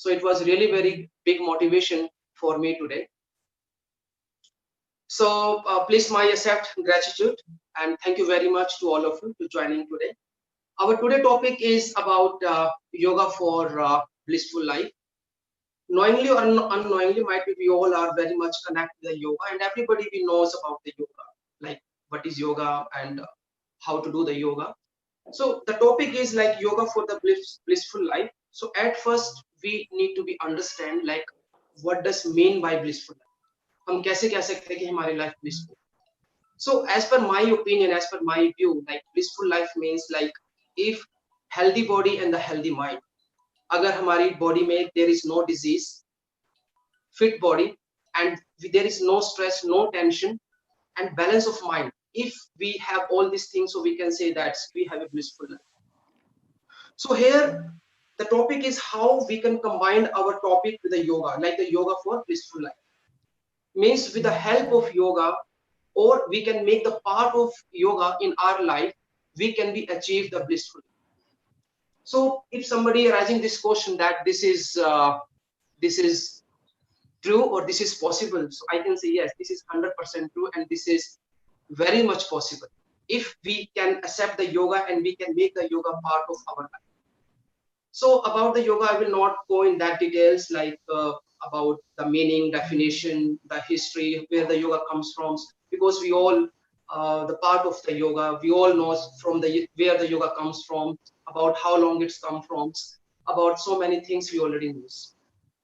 So it was really very big motivation for me today. So please my accept gratitude and thank you very much to all of you to joining today. Our today topic is about yoga for blissful life. Knowingly or unknowingly, might be we all are very much connected to the yoga, and everybody we knows about the yoga, like what is yoga and how to do the yoga. So the topic is like yoga for the blissful life. So at first we need to be understand like what does mean by blissful life. हम कैसे कह सकते हैं कि हमारी life blissful. So as per my opinion, as per my view, like blissful life means like if healthy body and the healthy mind. अगर हमारी body में there is no disease, fit body, and there is no stress, no tension, and balance of mind. If we have all these things, so we can say that we have a blissful life. So here, the topic is how we can combine our topic with the yoga, like the yoga for blissful life. Means with the help of yoga, or we can make the part of yoga in our life, we can be achieve the blissful. So if somebody raising this question that this is true or this is possible, so I can say yes, this is 100% true and this is very much possible if we can accept the yoga and we can make the yoga part of our life. So about the yoga, I will not go in that details like about the meaning, definition, the history, where the yoga comes from, because we all the part of the yoga, we all know from the where the yoga comes from, about how long it's come from, about so many things we already know.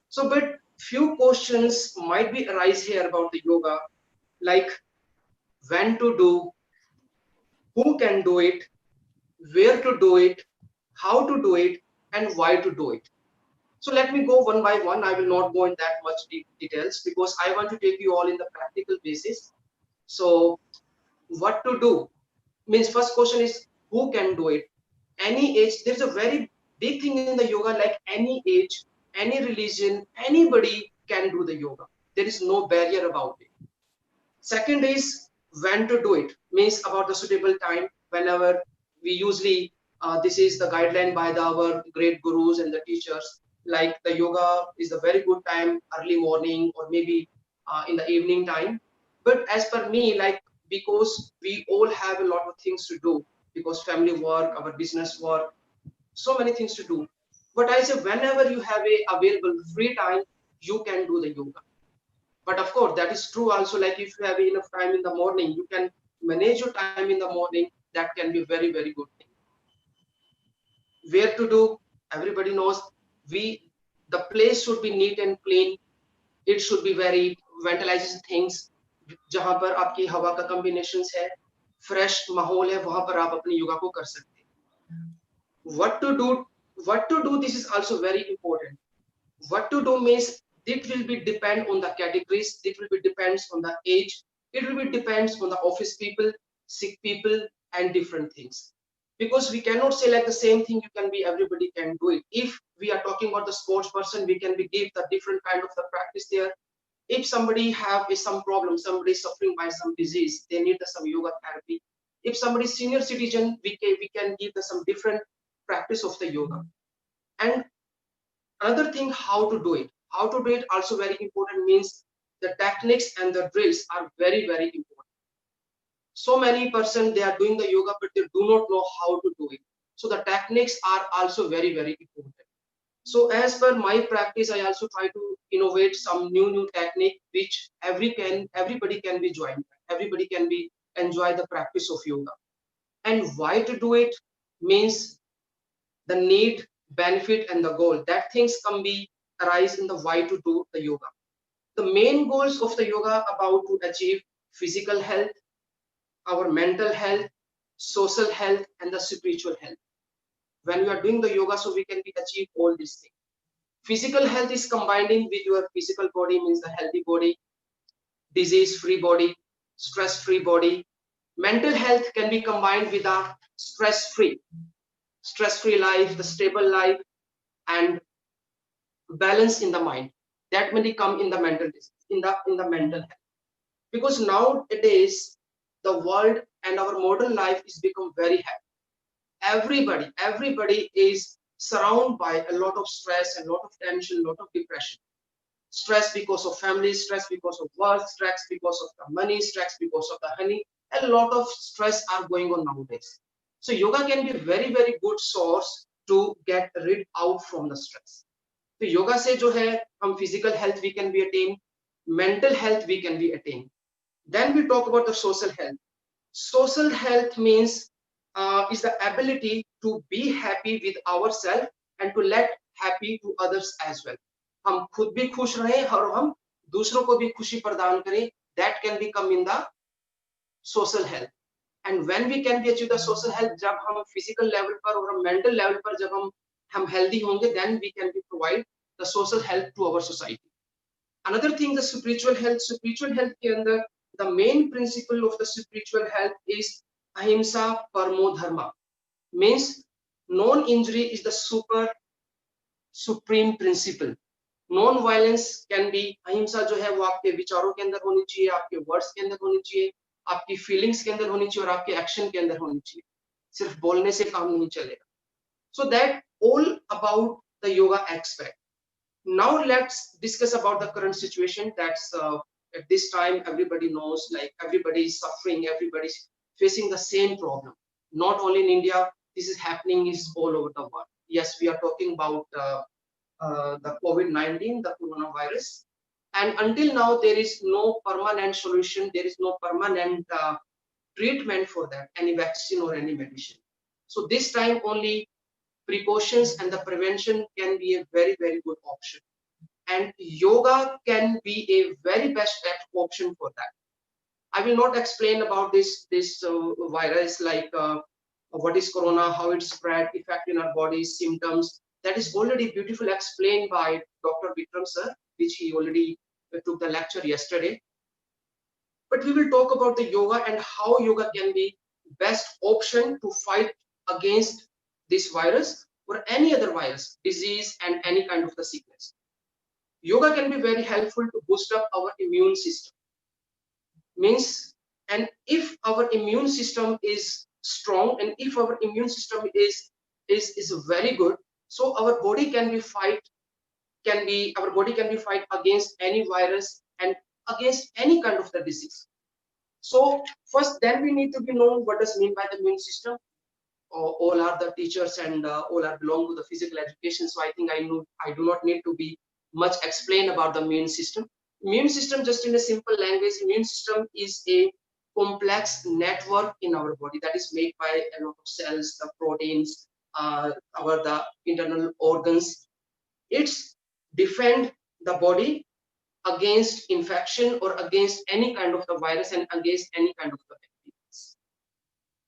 So, but few questions might be arise here about the yoga, like when to do, who can do it, where to do it, how to do it, and why to do it. So let me go one by one. I will not go in that much details because I want to take you all in the practical basis. So what to do means first question is who can do it. Any age, there's a very big thing in the yoga, like any age, any religion, anybody can do the yoga. There is no barrier about it. Second is when to do it, means about the suitable time. Whenever we usually this is the guideline by our great gurus and the teachers, like the yoga is a very good time early morning or maybe in the evening time. But as per me, like because we all have a lot of things to do, because family work, our business work, so many things to do. But I say whenever you have a available free time, you can do the yoga. But of course that is true also, like if you have enough time in the morning, you can manage your time in the morning. That can be very very good thing. Where to do, everybody knows. We The place should be neat and clean. It should be very ventilized things, जहां पर आपकी हवा का combinations है, fresh माहौल है, वहां पर आप अपने योगा को कर सकते हैं. what to do what to do, this is also very important. What to do means it will be depend on the categories, it will be depends on the age, it will be depends on the office people, sick people, and different things, because we cannot say like the same thing you can be everybody can do it. If we are talking about the sports person, we can be give the different kind of the practice there. If somebody have some problem, somebody is suffering by some disease, they need some yoga therapy. If somebody is senior citizen, we can give some different practice of the yoga. And another thing, how to do it. How to do it also very important, means the techniques and the drills are very very important. So many person they are doing the yoga but they do not know how to do it. So the techniques are also very very important. So as per my practice, I also try to innovate some new technique which everybody can be joined, everybody can be enjoy the practice of yoga. And why to do it means the need, benefit, and the goal. That things can be arise in the why to do the yoga. The main goals of the yoga about to achieve physical health, our mental health, social health, and the spiritual health. When we are doing the yoga, so we can be achieve all these things. Physical health is combining with your physical body, means the healthy body, disease-free body, stress-free body. Mental health can be combined with a stress-free life, the stable life, and balance in the mind. That may come in the mental in the mental health. Because nowadays the world and our modern life is become very heavy. Everybody is surrounded by a lot of stress, a lot of tension, a lot of depression. Stress because of family, stress because of work, stress because of the money, stress because of the honey. A lot of stress are going on nowadays. So yoga can be a very, very good source to get rid out from the stress. तो योगा से जो है हम physical health we can be attained, mental health we can be attained. Then we talk about the social health. Social health means is the ability to be happy with ourselves and to let happy to others as well. हम खुद भी खुश रहें और हम दूसरों को भी खुशी प्रदान करें. That can become in the social health. And when we can be achieve the social health, जब हम physical level पर और mental level पर जब हम healthy होंगे, then we can be provide the social health to our society. Another thing, the spiritual health. Spiritual health के अंदर the main principle of the spiritual health is ahimsa parmo dharma. Means non-injury is the supreme principle. Non-violence can be ahimsa जो है वो आपके विचारों के अंदर होनी चाहिए, आपके वर्ड्स के अंदर होनी चाहिए, आपकी फीलिंग्स के अंदर होनी चाहिए और आपके एक्शन के अंदर होनी चाहिए. सिर्फ बोलने से काम नहीं चलेगा. So that all about the yoga aspect. Now let's discuss about the current situation. That's at this time everybody knows, like everybody is suffering, everybody is facing the same problem. Not only in India, this is happening is all over the world. Yes, we are talking about the COVID-19, the coronavirus, and until now there is no permanent solution, there is no permanent treatment for that, any vaccine or any medicine. So this time only precautions and the prevention can be a very, very good option, and yoga can be a very best option for that. I will not explain about this virus, like what is corona, how it spread, effect in our bodies, symptoms. That is already beautifully explained by Dr. Vikram sir, which he already took the lecture yesterday. But we will talk about the yoga and how yoga can be best option to fight against this virus or any other virus, disease, and any kind of the sickness. Yoga can be very helpful to boost up our immune system. Means, and if our immune system is strong and if our immune system is very good, so our body can be fight against any virus and against any kind of the disease. So first, then we need to be known what does mean by the immune system. All are the teachers and all are belong to the physical education. So I think I do not need to be much explain about the immune system. Immune system, just in a simple language, immune system is a complex network in our body that is made by a lot of cells, the proteins, the internal organs. It's defend the body against infection or against any kind of the virus and against any kind of the bacteria.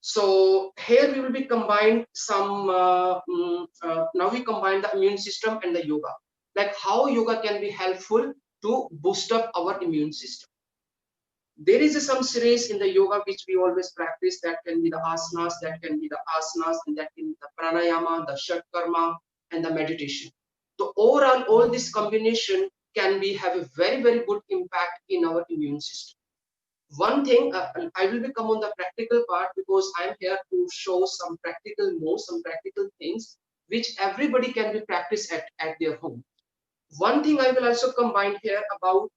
So here we will be combined some now we combine the immune system and the yoga, like how yoga can be helpful to boost up our immune system. There is some series in the yoga which we always practice, that can be the asanas, and that can be the pranayama, the shat karma, and the meditation. So overall, all this combination can be have a very, very good impact in our immune system. One thing I will become on the practical part, because I'm here to show some practical moves, some practical things which everybody can be practiced at their home. One thing I will also combine here about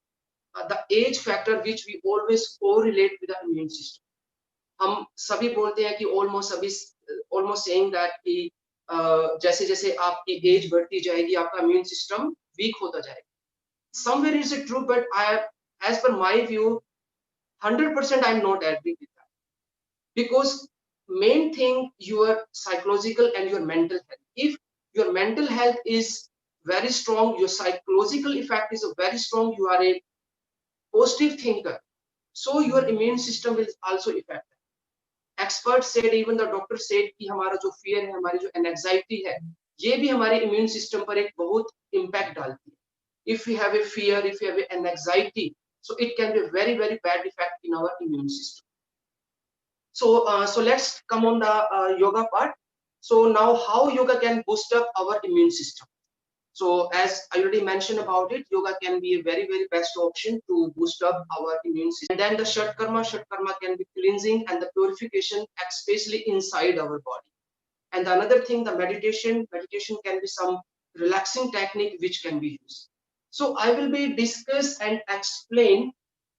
the age factor, which we always correlate with the immune system. हम सभी बोलते हैं कि almost saying that कि जैसे जैसे आपकी as बढ़ती जाएगी आपका immune system weak होता जाएगा. Somewhere is it true, but as per my view, 100% I'm not agree with that, because main thing your psychological and your mental health. If your mental health is very strong, your psychological effect is very strong, you are a positive thinker, so your immune system will also affect. Experts said, even the doctor said कि हमारा जो fear है, हमारी जो anxiety है, ये भी हमारे immune system पर एक बहुत impact डालती है. If we have a fear, if we have an anxiety, so it can be a very, very bad effect in our immune system. So let's come on the yoga part. So now how yoga can boost up our immune system. So as I already mentioned about it, yoga can be a very, very best option to boost up our immune system. And then the shat karma can be cleansing and the purification, especially inside our body. And the another thing, the meditation can be some relaxing technique which can be used. So I will be discuss and explain,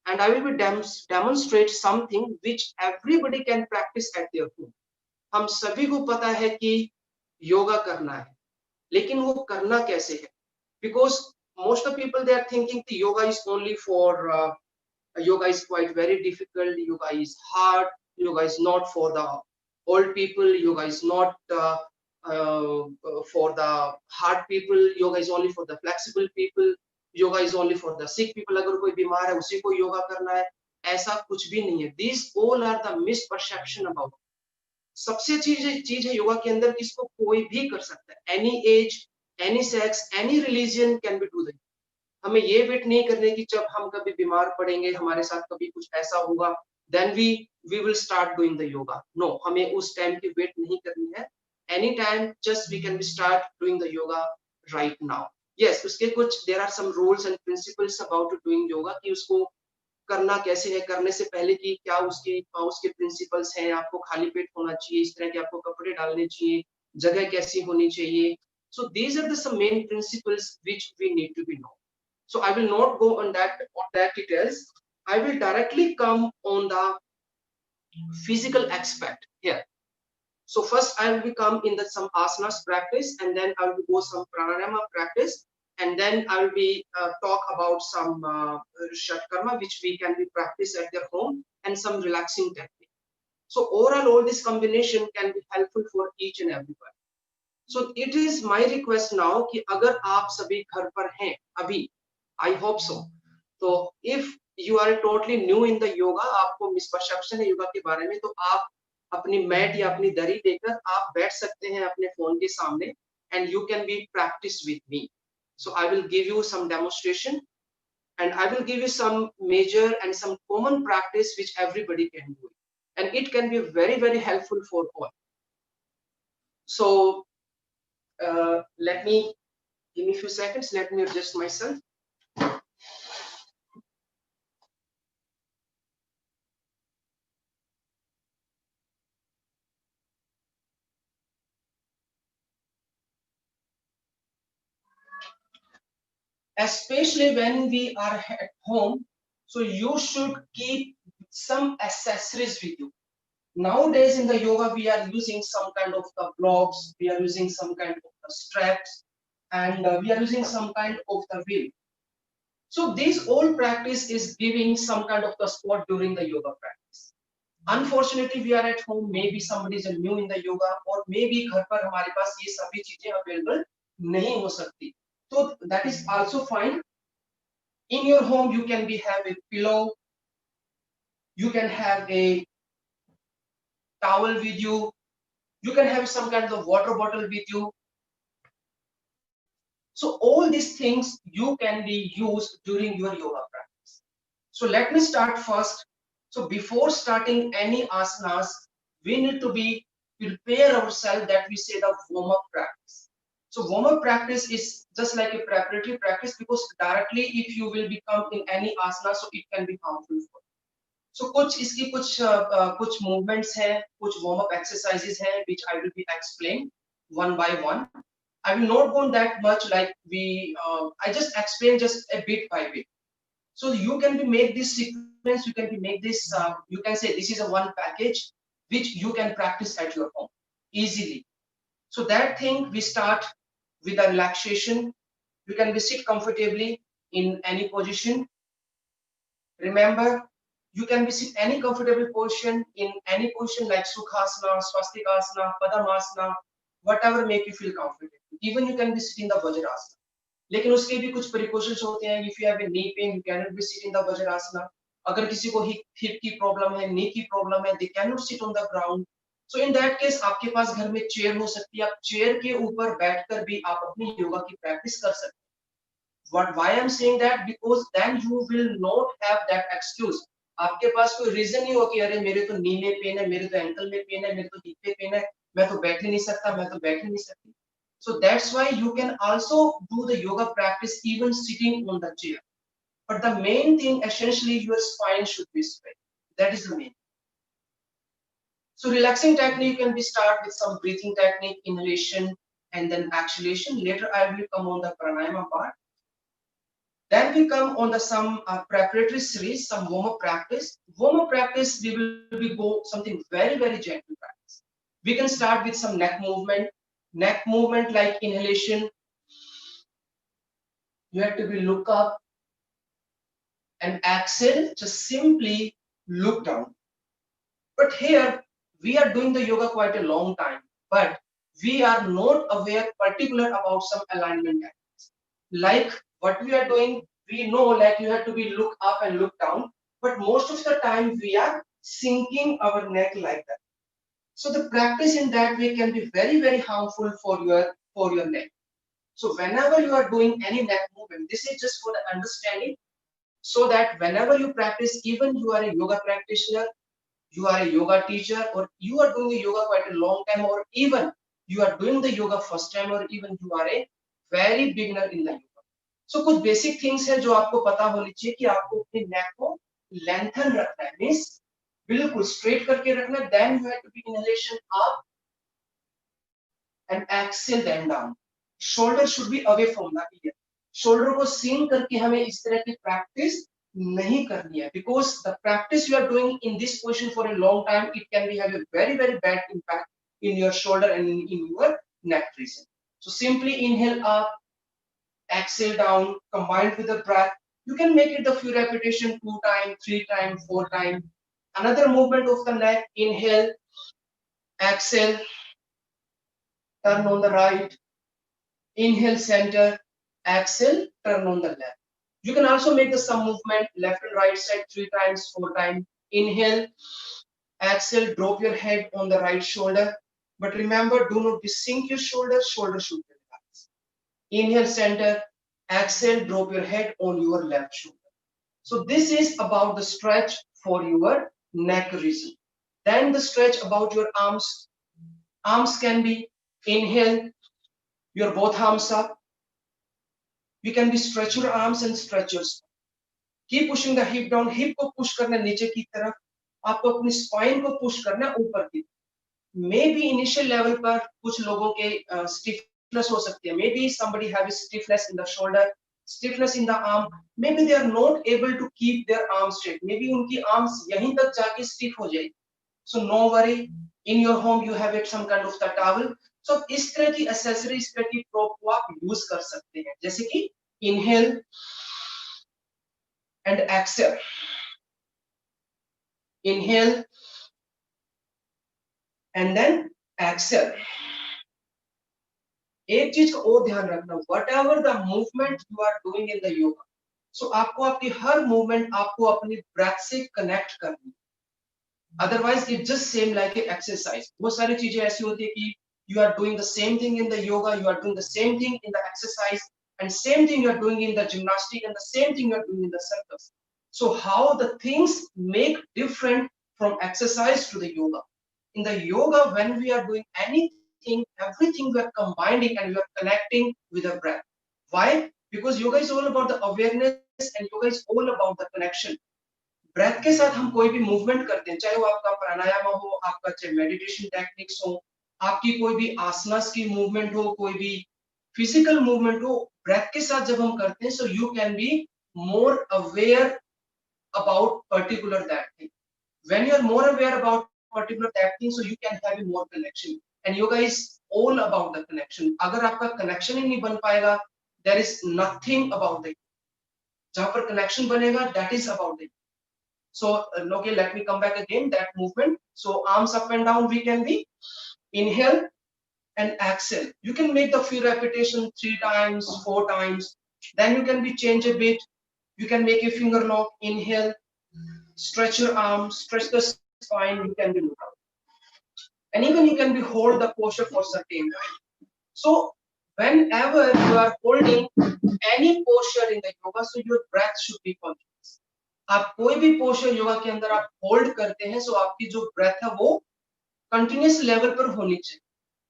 and I will be demonstrate something which everybody can practice at their home. हम सभी को पता है कि योगा करना है, लेकिन वो करना कैसे है? Because most of people they are thinking the yoga is only for yoga is quite very difficult, yoga is hard, yoga is not for the old people, yoga is not uh, for the hard people, yoga is only for the flexible people, yoga is only for the sick people. अगर कोई बीमार है उसी को योगा करना है, ऐसा कुछ भी नहीं है. These all are the misperception about. सबसे चीज है योगा के अंदर कि इसको कोई भी कर सकता है. Any age, any sex, any religion can be do that. हमें ये वेट नहीं करने की जब हम कभी बीमार पड़ेंगे, हमारे साथ कभी कुछ ऐसा होगा, then we will start doing the yoga. No, हमें उस टाइम की वेट नहीं करनी है. Any time just we can start doing the yoga right now. Yes, उसके कुछ there are some rules and principles about doing yoga कि उसको करना कैसे है, करने से पहले की क्या उसके उसके प्रिंसिपल्स हैं, आपको खाली पेट होना चाहिए, इस तरह के आपको कपड़े डालने चाहिए, जगह कैसी होनी चाहिए. So these are the some main principles which we need to be known. So I will not go on that details. I will directly come on the physical aspect here. So first I will become in the some asanas practice, and then I will go some pranayama practice, and then I will be talk about some shatkarma which we can be practice at their home, and some relaxing technique. So overall all this combination can be helpful for each and everyone. So it is my request now कि अगर आप सभी घर पर हैं अभी, I hope so. तो if you are totally new in the yoga, आपको misperception है योगा के बारे में, तो आप अपनी मैट या अपनी दरी लेकर आप बैठ सकते हैं अपने फोन के सामने, and you can be practice with me. So I will give you some demonstration, and I will give you some major and some common practice which everybody can do, and it can be very very helpful for all. So let me give me a few seconds. Let me adjust myself. Especially when we are at home, so you should keep some accessories with you. Nowadays in the yoga we are using some kind of the blocks, we are using some kind of the straps, and we are using some kind of the wheel. So this all practice is giving some kind of the support during the yoga practice. Unfortunately we are at home, maybe somebody is new in the yoga, or maybe घर पर हमारे पास ये सभी चीजें available नहीं हो सकती. So that is also fine. In your home you can be have a pillow, you can have a towel with you, you can have some kind of water bottle with you. So all these things you can be used during your yoga practice. So let me start first. So before starting any asanas, we need to be prepare ourselves, that we say the warm up practice. So warm up practice is just like a preparatory practice, because directly if you will become in any asana, so it can be harmful for you. So कुछ इसकी कुछ movements हैं, कुछ warm up exercises हैं which I will be explain one by one. I will not go on that much, like I just explain just a bit by bit. So you can be make this sequence, you can be make this, you can say this is a one package which you can practice at your home easily. So that thing we start with a relaxation. You can be sit comfortably in any position. Remember, you can be sit any comfortable position, in any position like Sukhasana, Swastikasana, Padamasana, whatever make you feel comfortable. Even you can be sitting in the Vajrasana. लेकिन उसके भी कुछ precautions होते हैं. If you have a knee pain, you cannot be sit in the Vajrasana. अगर किसी को hip की प्रॉब्लम है, knee की प्रॉब्लम है, they cannot sit on the ground. So in that case आपके पास घर में चेयर हो सकती है, आप चेयर के ऊपर बैठकर भी आप अपनी योगा की प्रैक्टिस कर सकते हैं. Why I'm saying that? Because then you will not have that excuse. आपके पास कोई रीजन नहीं हो कि अरे मेरे तो नी में पेन है, मेरे तो एंकल में पेन है, मेरे तो हिप पे पेन है, मैं तो बैठ ही नहीं सकता, मैं तो बैठ ही नहीं सकती. So that's why you can also do the yoga practice even sitting on the chair. But the main thing, essentially, your spine should be straight. That is the main. So relaxing technique can be start with some breathing technique, inhalation and then exhalation. Later I will come on the pranayama part. Then we come on the some preparatory series, some warm-up practice. Warm-up practice, we will be go something very gentle practice. We can start with some neck movement. Neck movement like inhalation. You have to be look up and exhale, just simply look down. But here we are doing the yoga quite a long time, but we are not aware particular about some alignment techniques. Like what we are doing, we know like you have to be look up and look down, but most of the time we are sinking our neck like that. So the practice in that way can be very harmful for your neck. So whenever you are doing any neck movement, this is just for the understanding, so that whenever you practice, even you are a yoga practitioner, you are a yoga teacher, or you are doing the yoga quite a long time, or even you are doing the yoga first time, or even you are a very beginner in the yoga. So कुछ basic things है जो आपको पता होनी चाहिए कि आपको अपने neck को lengthen रखना है, means बिल्कुल straight करके रखना है. Then you have to be inhalation up and exhale then down. Shoulder should be away from the ear. Shoulder को sink करके हमें इस तरह की practice नहीं करनी है, because the practice you are doing in this position for a long time, it can be have a very bad impact in your shoulder and in your neck region. So simply inhale up, exhale down, combined with the breath. You can make it the few repetition, 2 times, 3 times, 4 times. Another movement of the neck, inhale, exhale, turn on the right, inhale center, exhale, turn on the left. You can also make the some movement left and right side 3 times, 4 times. Inhale, exhale, drop your head on the right shoulder. But remember, do not sink your shoulder, shoulder should be relaxed. Inhale center, exhale, drop your head on your left shoulder. So this is about the stretch for your neck region. Then the stretch about your arms. Arms can be inhale, your both arms up. You can be stretch your arms and stretch your spine. Keep pushing the hip down. Hip को push करना नीचे की तरफ. आपको अपनी spine को push करना ऊपर की. Maybe initial level पर कुछ लोगों के stiffness हो सकती है. Maybe somebody have a stiffness in the shoulder, stiffness in the arm. Maybe they are not able to keep their arms straight. Maybe उनकी arms यहीं तक जाके stiff हो जाएगी. So no worry. In your home you have it some kind of the towel. So इस तरह की accessory, इस तरह की prop को आप use कर सकते हैं. जैसे कि inhale and exhale. Inhale and then exhale. एक चीज का और ध्यान रखना, whatever the movement you are doing in the yoga, so आपको आपकी हर movement आपको अपनी breath से connect करनी. Otherwise it just same like a exercise. बहुत सारी चीजें ऐसी होती है कि you are doing the same thing in the yoga, you are doing the same thing in the exercise, and same thing you are doing in the gymnastic, and the same thing you are doing in the circus. So how the things make different from exercise to the yoga. In the yoga, when we are doing anything, everything we are combining and we are connecting with the breath. Why? Because yoga is all about the awareness and yoga is all about the connection. Breath के साथ हम कोई भी movement करते हैं, चाहे वो आपका प्राणायाम हो, आपका चाहे मेडिटेशन टेक्निक्स हो, आपकी कोई भी आसनास की मूवमेंट हो, कोई भी फिजिकल मूवमेंट हो, ब्रेथ के साथ जब हम करते हैं, so you can be more aware about particular that thing. When you are more aware about particular that thing, so you can have a more connection. And yoga is all about the connection. अगर आपका connection ही नहीं बन पाएगा, there is nothing about it. जहाँ पर connection बनेगा, that is about it. So okay, let me come back again. That movement. So arms up and down. We can be inhale and exhale. You can make the few repetitions 3 times, 4 times. Then you can be change a bit. You can make a finger lock, inhale, stretch your arms, stretch the spine, you can be look out. And even you can be hold the posture for certain time. So whenever you are holding any posture in the yoga, so your breath should be continuous. आप कोई भी posture yoga के अंदर आप hold करते हैं, so आपकी जो breath है वो continuous level पर होनी चाहिए.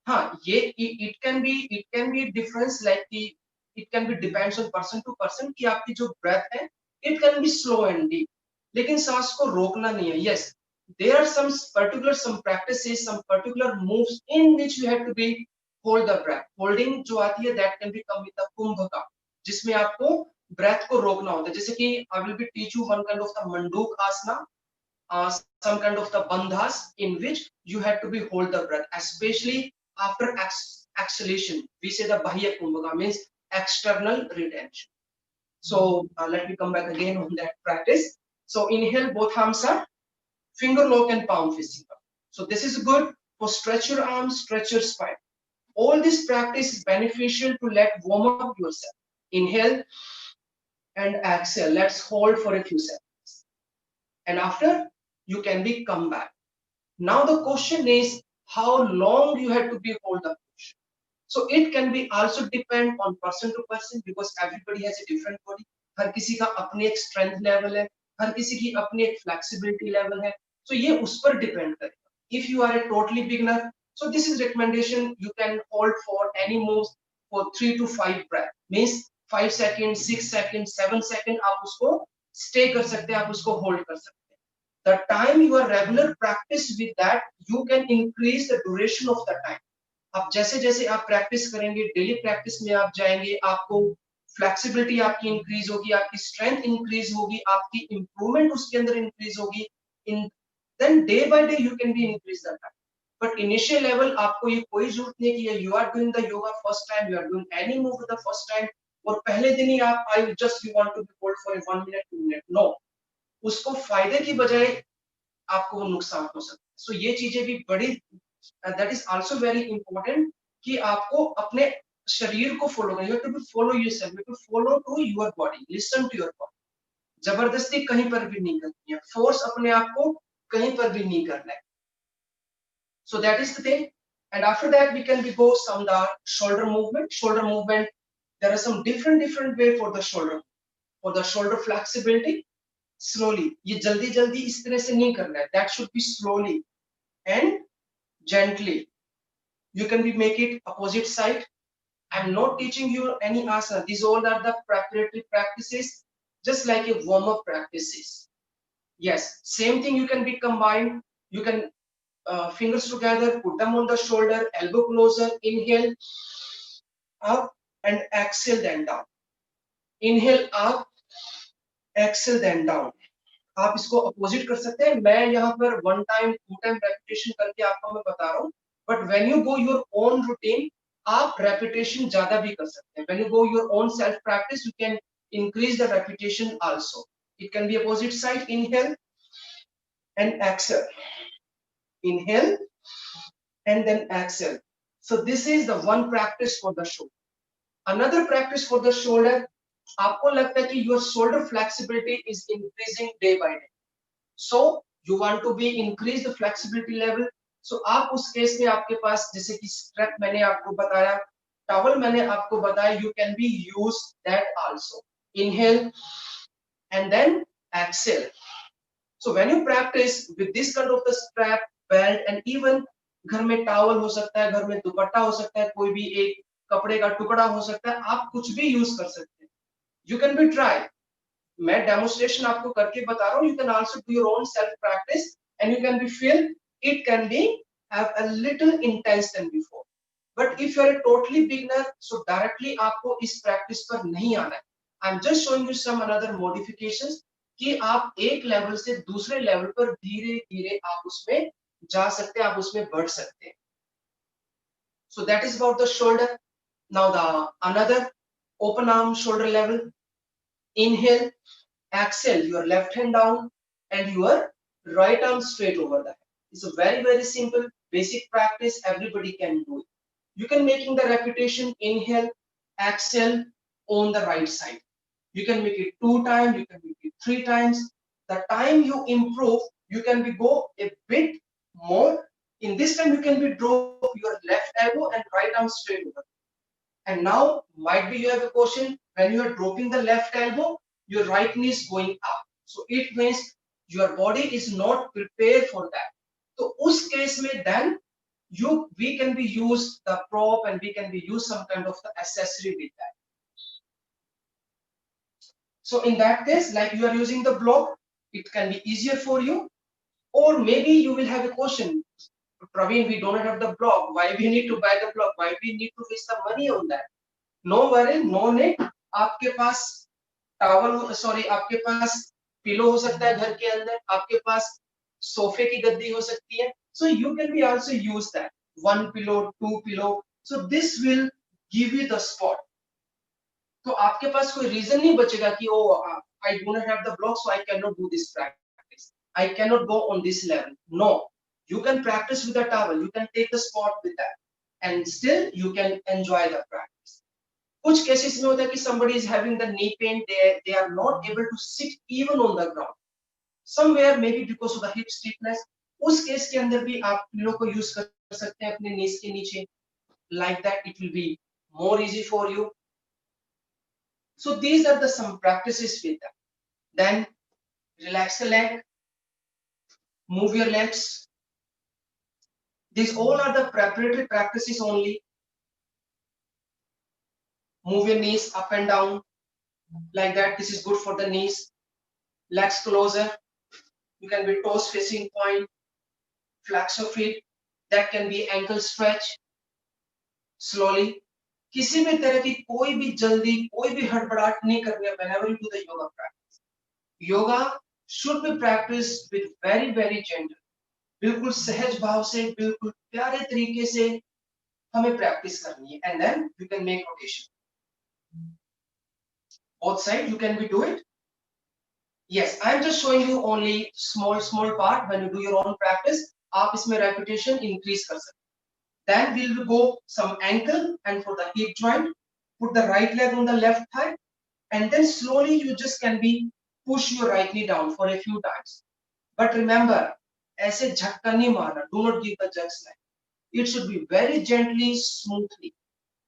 हाँ, ये it can be difference like the it can be depends on person to person कि आपकी जो breath है it can be slow and deep, लेकिन सांस को रोकना नहीं है. Yes, there are some practices, some particular moves in which you have to be hold the breath. Holding जो आती है that can be come with the कुंभका, जिसमें आपको breath को रोकना होता है. जैसे कि I will be teach you one kind of the manduk asana, some kind of the bandhas in which you have to be hold the breath, especially after exhalation. We say the bahya kumbhaka means external retention. So let me come back again on that practice. So inhale, both arms are finger lock and palm facing up. So this is good for stretch your arms, stretch your spine. All this practice is beneficial to let warm up yourself. Inhale and exhale. Let's hold for a few seconds. And after, you can be come back. Now the question is how long you have to be hold the position. So it can be also depend on person to person because everybody has a different body. हर किसी का अपने एक strength level है, हर किसी की अपनी एक flexibility level है. So ये उस पर depend करेगा. If you are a totally beginner, so this is recommendation. You can hold for any moves for 3 to 5 breath. Means 5 seconds, 6 seconds, 7 seconds आप उसको stay कर सकते हैं, आप उसको hold कर सकते हैं. The time you are regular practice with that, you can increase the duration of the time. अब जैसे जैसे आप प्रैक्टिस करेंगे, डेली प्रैक्टिस में आप जाएंगे, आपको फ्लेक्सिबिलिटी आपकी इंक्रीज होगी, आपकी स्ट्रेंथ इंक्रीज होगी, आपकी इंप्रूवमेंट उसके अंदर इंक्रीज होगी. In then day by day you can be increase that time. But initial level आपको ये कोई जरूरत नहीं है कि you are doing the yoga first time, you are doing any move the first time और पहले दिन ही आप I just you want to be hold for 1 minute 2 minute. No, उसको फायदे की बजाय आपको नुकसान हो सकता है. सो ये चीजें भी बड़ी that is also very important कि आपको अपने शरीर को फॉलो करना. You have to be follow yourself, you have to follow to your body, listen to your body. जबरदस्ती कहीं पर भी नहीं करनी है, फोर्स अपने आप को कहीं पर भी नहीं करना है. So that is the thing. And after that we can go some the shoulder movement. Shoulder movement, there are some different way for the shoulder. For the shoulder flexibility, slowly. ये जल्दी जल्दी इस तरह से नहीं करना है. That should be slowly and gently. You can be make it opposite side. I'm not teaching you any asana. These all are the preparatory practices, just like a warm-up practices. Yes, same thing you can be combined. You can fingers together, put them on the shoulder, elbow closer, inhale up and exhale then down. Inhale up, exhale then down. आप इसको opposite कर सकते हैं. मैं यहाँ पर 1 time 2 time repetition करके आपको मैं बता रहा हूँ. But when you go your own routine, आप रेपिटेशन ज्यादा भी कर सकते हैं. When you go your own self practice, you can increase the repetition also. It can be opposite side. Inhale and exhale, inhale and then exhale. So this is the one practice for the shoulder. Another practice for the shoulder, आपको लगता है कि your shoulder flexibility is increasing day by day, so you want to be increase the flexibility level. So आप उस case में आपके पास जैसे कि स्ट्रैप मैंने आपको बताया, टॉवल मैंने आपको बताया, you can be use that also. Inhale and then exhale. So when you practice with this kind of the strap, belt and even घर में टॉवल हो सकता है, घर में दुपट्टा हो सकता है, कोई भी एक कपड़े का टुकड़ा हो सकता है, आप कुछ भी यूज कर सकते हैं. You can be try. मैं डेमोन्स्ट्रेशन आपको करके बता रहा हूँ. You can also do your own self practice and you can be feel it can be have a little intense than before. But if you are a totally beginner, so directly आपको इस practice पर नहीं आना है. I'm just showing you some another modifications कि आप एक level से दूसरे लेवल पर धीरे धीरे आप उसमें जा सकते हैं, आप उसमें बढ़ सकते हैं. So that is about the shoulder. Now the another open arm shoulder level. Inhale, exhale, your left hand down and your right arm straight over the head. It's a very simple basic practice. Everybody can do it. You can making the repetition. Inhale, exhale on the right side. You can make it 2 times, you can make it 3 times. The time you improve, you can be go a bit more. In this time, you can be drop your left elbow and right arm straight over. And now might be you have a question, when you are dropping the left elbow, your right knee is going up. So it means your body is not prepared for that. So us case में then we can be use the prop and we can be use some kind of the accessory with that. So in that case, like you are using the block, it can be easier for you. Or maybe you will have a question, Praveen, we don't have the block. Why we need to buy the block? Why we need to waste the money on that? No worry, no need. आपके पास towel, sorry, आपके पास pillow हो सकता है घर के अंदर, आपके पास सोफे की गद्दी हो सकती है. So you can be also use that. One pillow, two pillow. So this will give you the spot. तो आपके पास कोई रीजन नहीं बचेगा कि oh I do not have the block so I can not do this practice, I can not go on this level. No, you can practice with a towel, you can take the spot with that, and still you can enjoy the practice. कुछ cases में होता है कि somebody is having the knee pain, they are not able to sit even on the ground somewhere, maybe because of the hip stiffness. उस case के अंदर भी आप पिलो को यूज कर सकते हैं अपने नीज के नीचे. Like that it will be more easy for you. So these are the some practices with that. Then relax the leg, move your legs. These all are the preparatory practices only. Move your knees up and down like that. This is good for the knees. Legs closer. You can be toes facing point. Flex your feet. That can be ankle stretch. Slowly. किसी भी तरह की कोई भी जल्दी, कोई भी हड़बड़ाहट नहीं करनी है whenever you do the yoga practice. Yoga should be practiced with very very gentle. बिल्कुल सहज भाव से, बिल्कुल प्यारे तरीके से हमें प्रैक्टिस करनी है. And then you can make rotation both side. You can be do it. Yes, I am just showing you only small part. When you do your own practice, आप इसमें repetition increase कर सकते. Then we will go some ankle, and for the hip joint, put the right leg on the left thigh, and then slowly you just can be push your right knee down for a few times. But remember, ऐसे झटका नहीं मारना. Do not give the jerks like. It should be very gently, smoothly.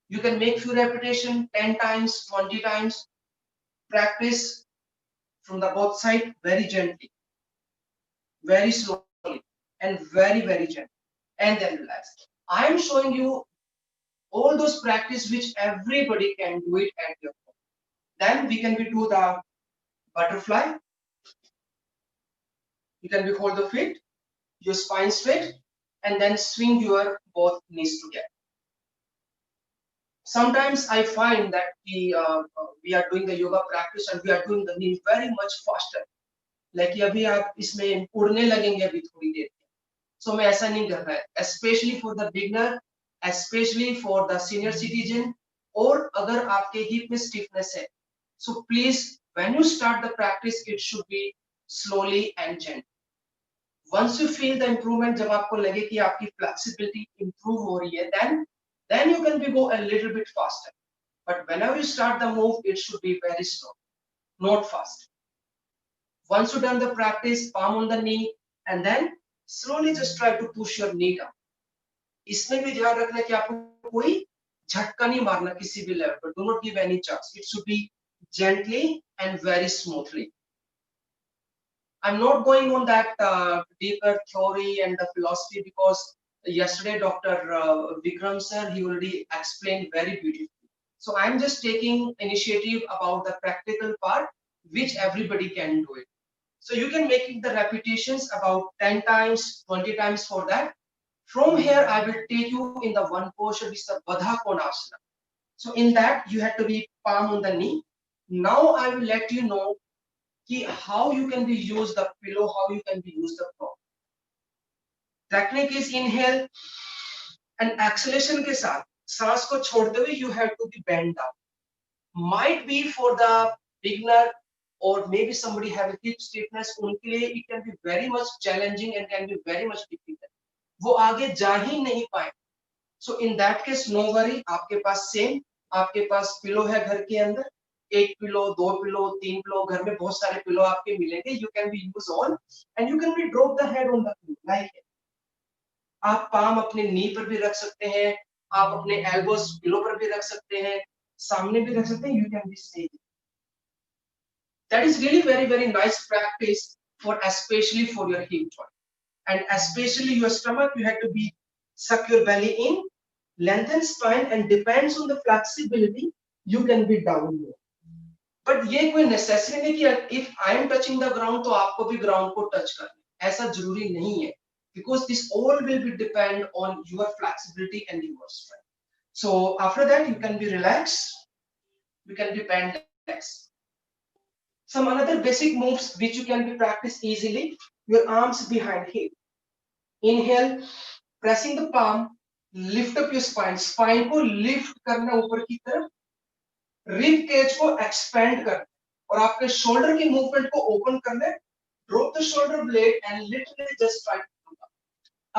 You can make few repetition, 10 times, 20 times. Practice from the both side very gently, very slowly, and very very gently, and then relax. I am showing you all those practice which everybody can do it at your home. Then we can be do the butterfly. You can be hold the feet, your spine straight, and then swing your both knees together. Sometimes I find that we are doing the yoga practice and we are doing the knee very much faster. Like अभी आप इसमें उड़ने लगेंगे अभी थोड़ी देर. So मैं ऐसा नहीं कर रहा है. Especially for the beginner, especially for the senior citizen, और अगर आपके hip में stiffness है, so please when you start the practice it should be slowly and gentle. Once you feel the improvement, जब आपको लगे कि आपकी flexibility improve हो रही है, then you can be go a little bit faster. But whenever you start the move, it should be very slow, not fast. Once you done the practice, palm on the knee, and then slowly just try to push your knee down. इसमें भी ध्यान रखना कि आपको कोई झटका नहीं मारना किसी भी लेवल पर. Do not give any chance. It should be gently and very smoothly. I'm not going on that deeper theory and the philosophy because yesterday Dr. Vikram sir, he already explained very beautifully. So I'm just taking initiative about the practical part which everybody can do it. So you can make the repetitions about 10 times, 20 times for that. From here, I will take you in the one portion which is the Baddha Konasana. So in that, you have to be palm on the knee. Now I will let you know how you can be use the pillow, how you can be use the floor. Technique is inhale and exhalation के साथ सांस को छोड़ते हुए you have to be bent down. Might be for the beginner or maybe somebody have a hip stiffness, उनके लिए it can be very much challenging and can be very much difficult. वो आगे जा ही नहीं पाए. So in that case, no worry. आपके पास same, आपके पास pillow है घर के अंदर. एक पिलो, दो पिलो, तीन पिलो, घर में बहुत सारे पिलो आपके मिलेंगे. You can be use all, and you can be drop the head on the pillow like it. आप पाम अपने नी पर भी रख सकते हैं, आप अपने एल्बोस पिलो पर भी रख सकते हैं, सामने भी रख सकते हैं. You can be safe. That is really very very nice practice for especially for your hip joint and especially your stomach. You have to be suck your belly in, lengthen spine, and depends on the flexibility you can be down here. But ये कोई necessary नहीं कि if I am touching the ground तो आपको भी ground को touch करना. ऐसा जरूरी नहीं है, because this all will be depend on your flexibility and your strength. So after that you can be relaxed, you can be bend legs. Some another basic moves which you can be practice easily, your arms behind hip. Inhale, pressing the palm, lift up your spine, spine को lift करना ऊपर की तरफ, rib cage को expand करना और आपके shoulder की मूवमेंट को ओपन करना है, drop the shoulder blade and literally just try to do.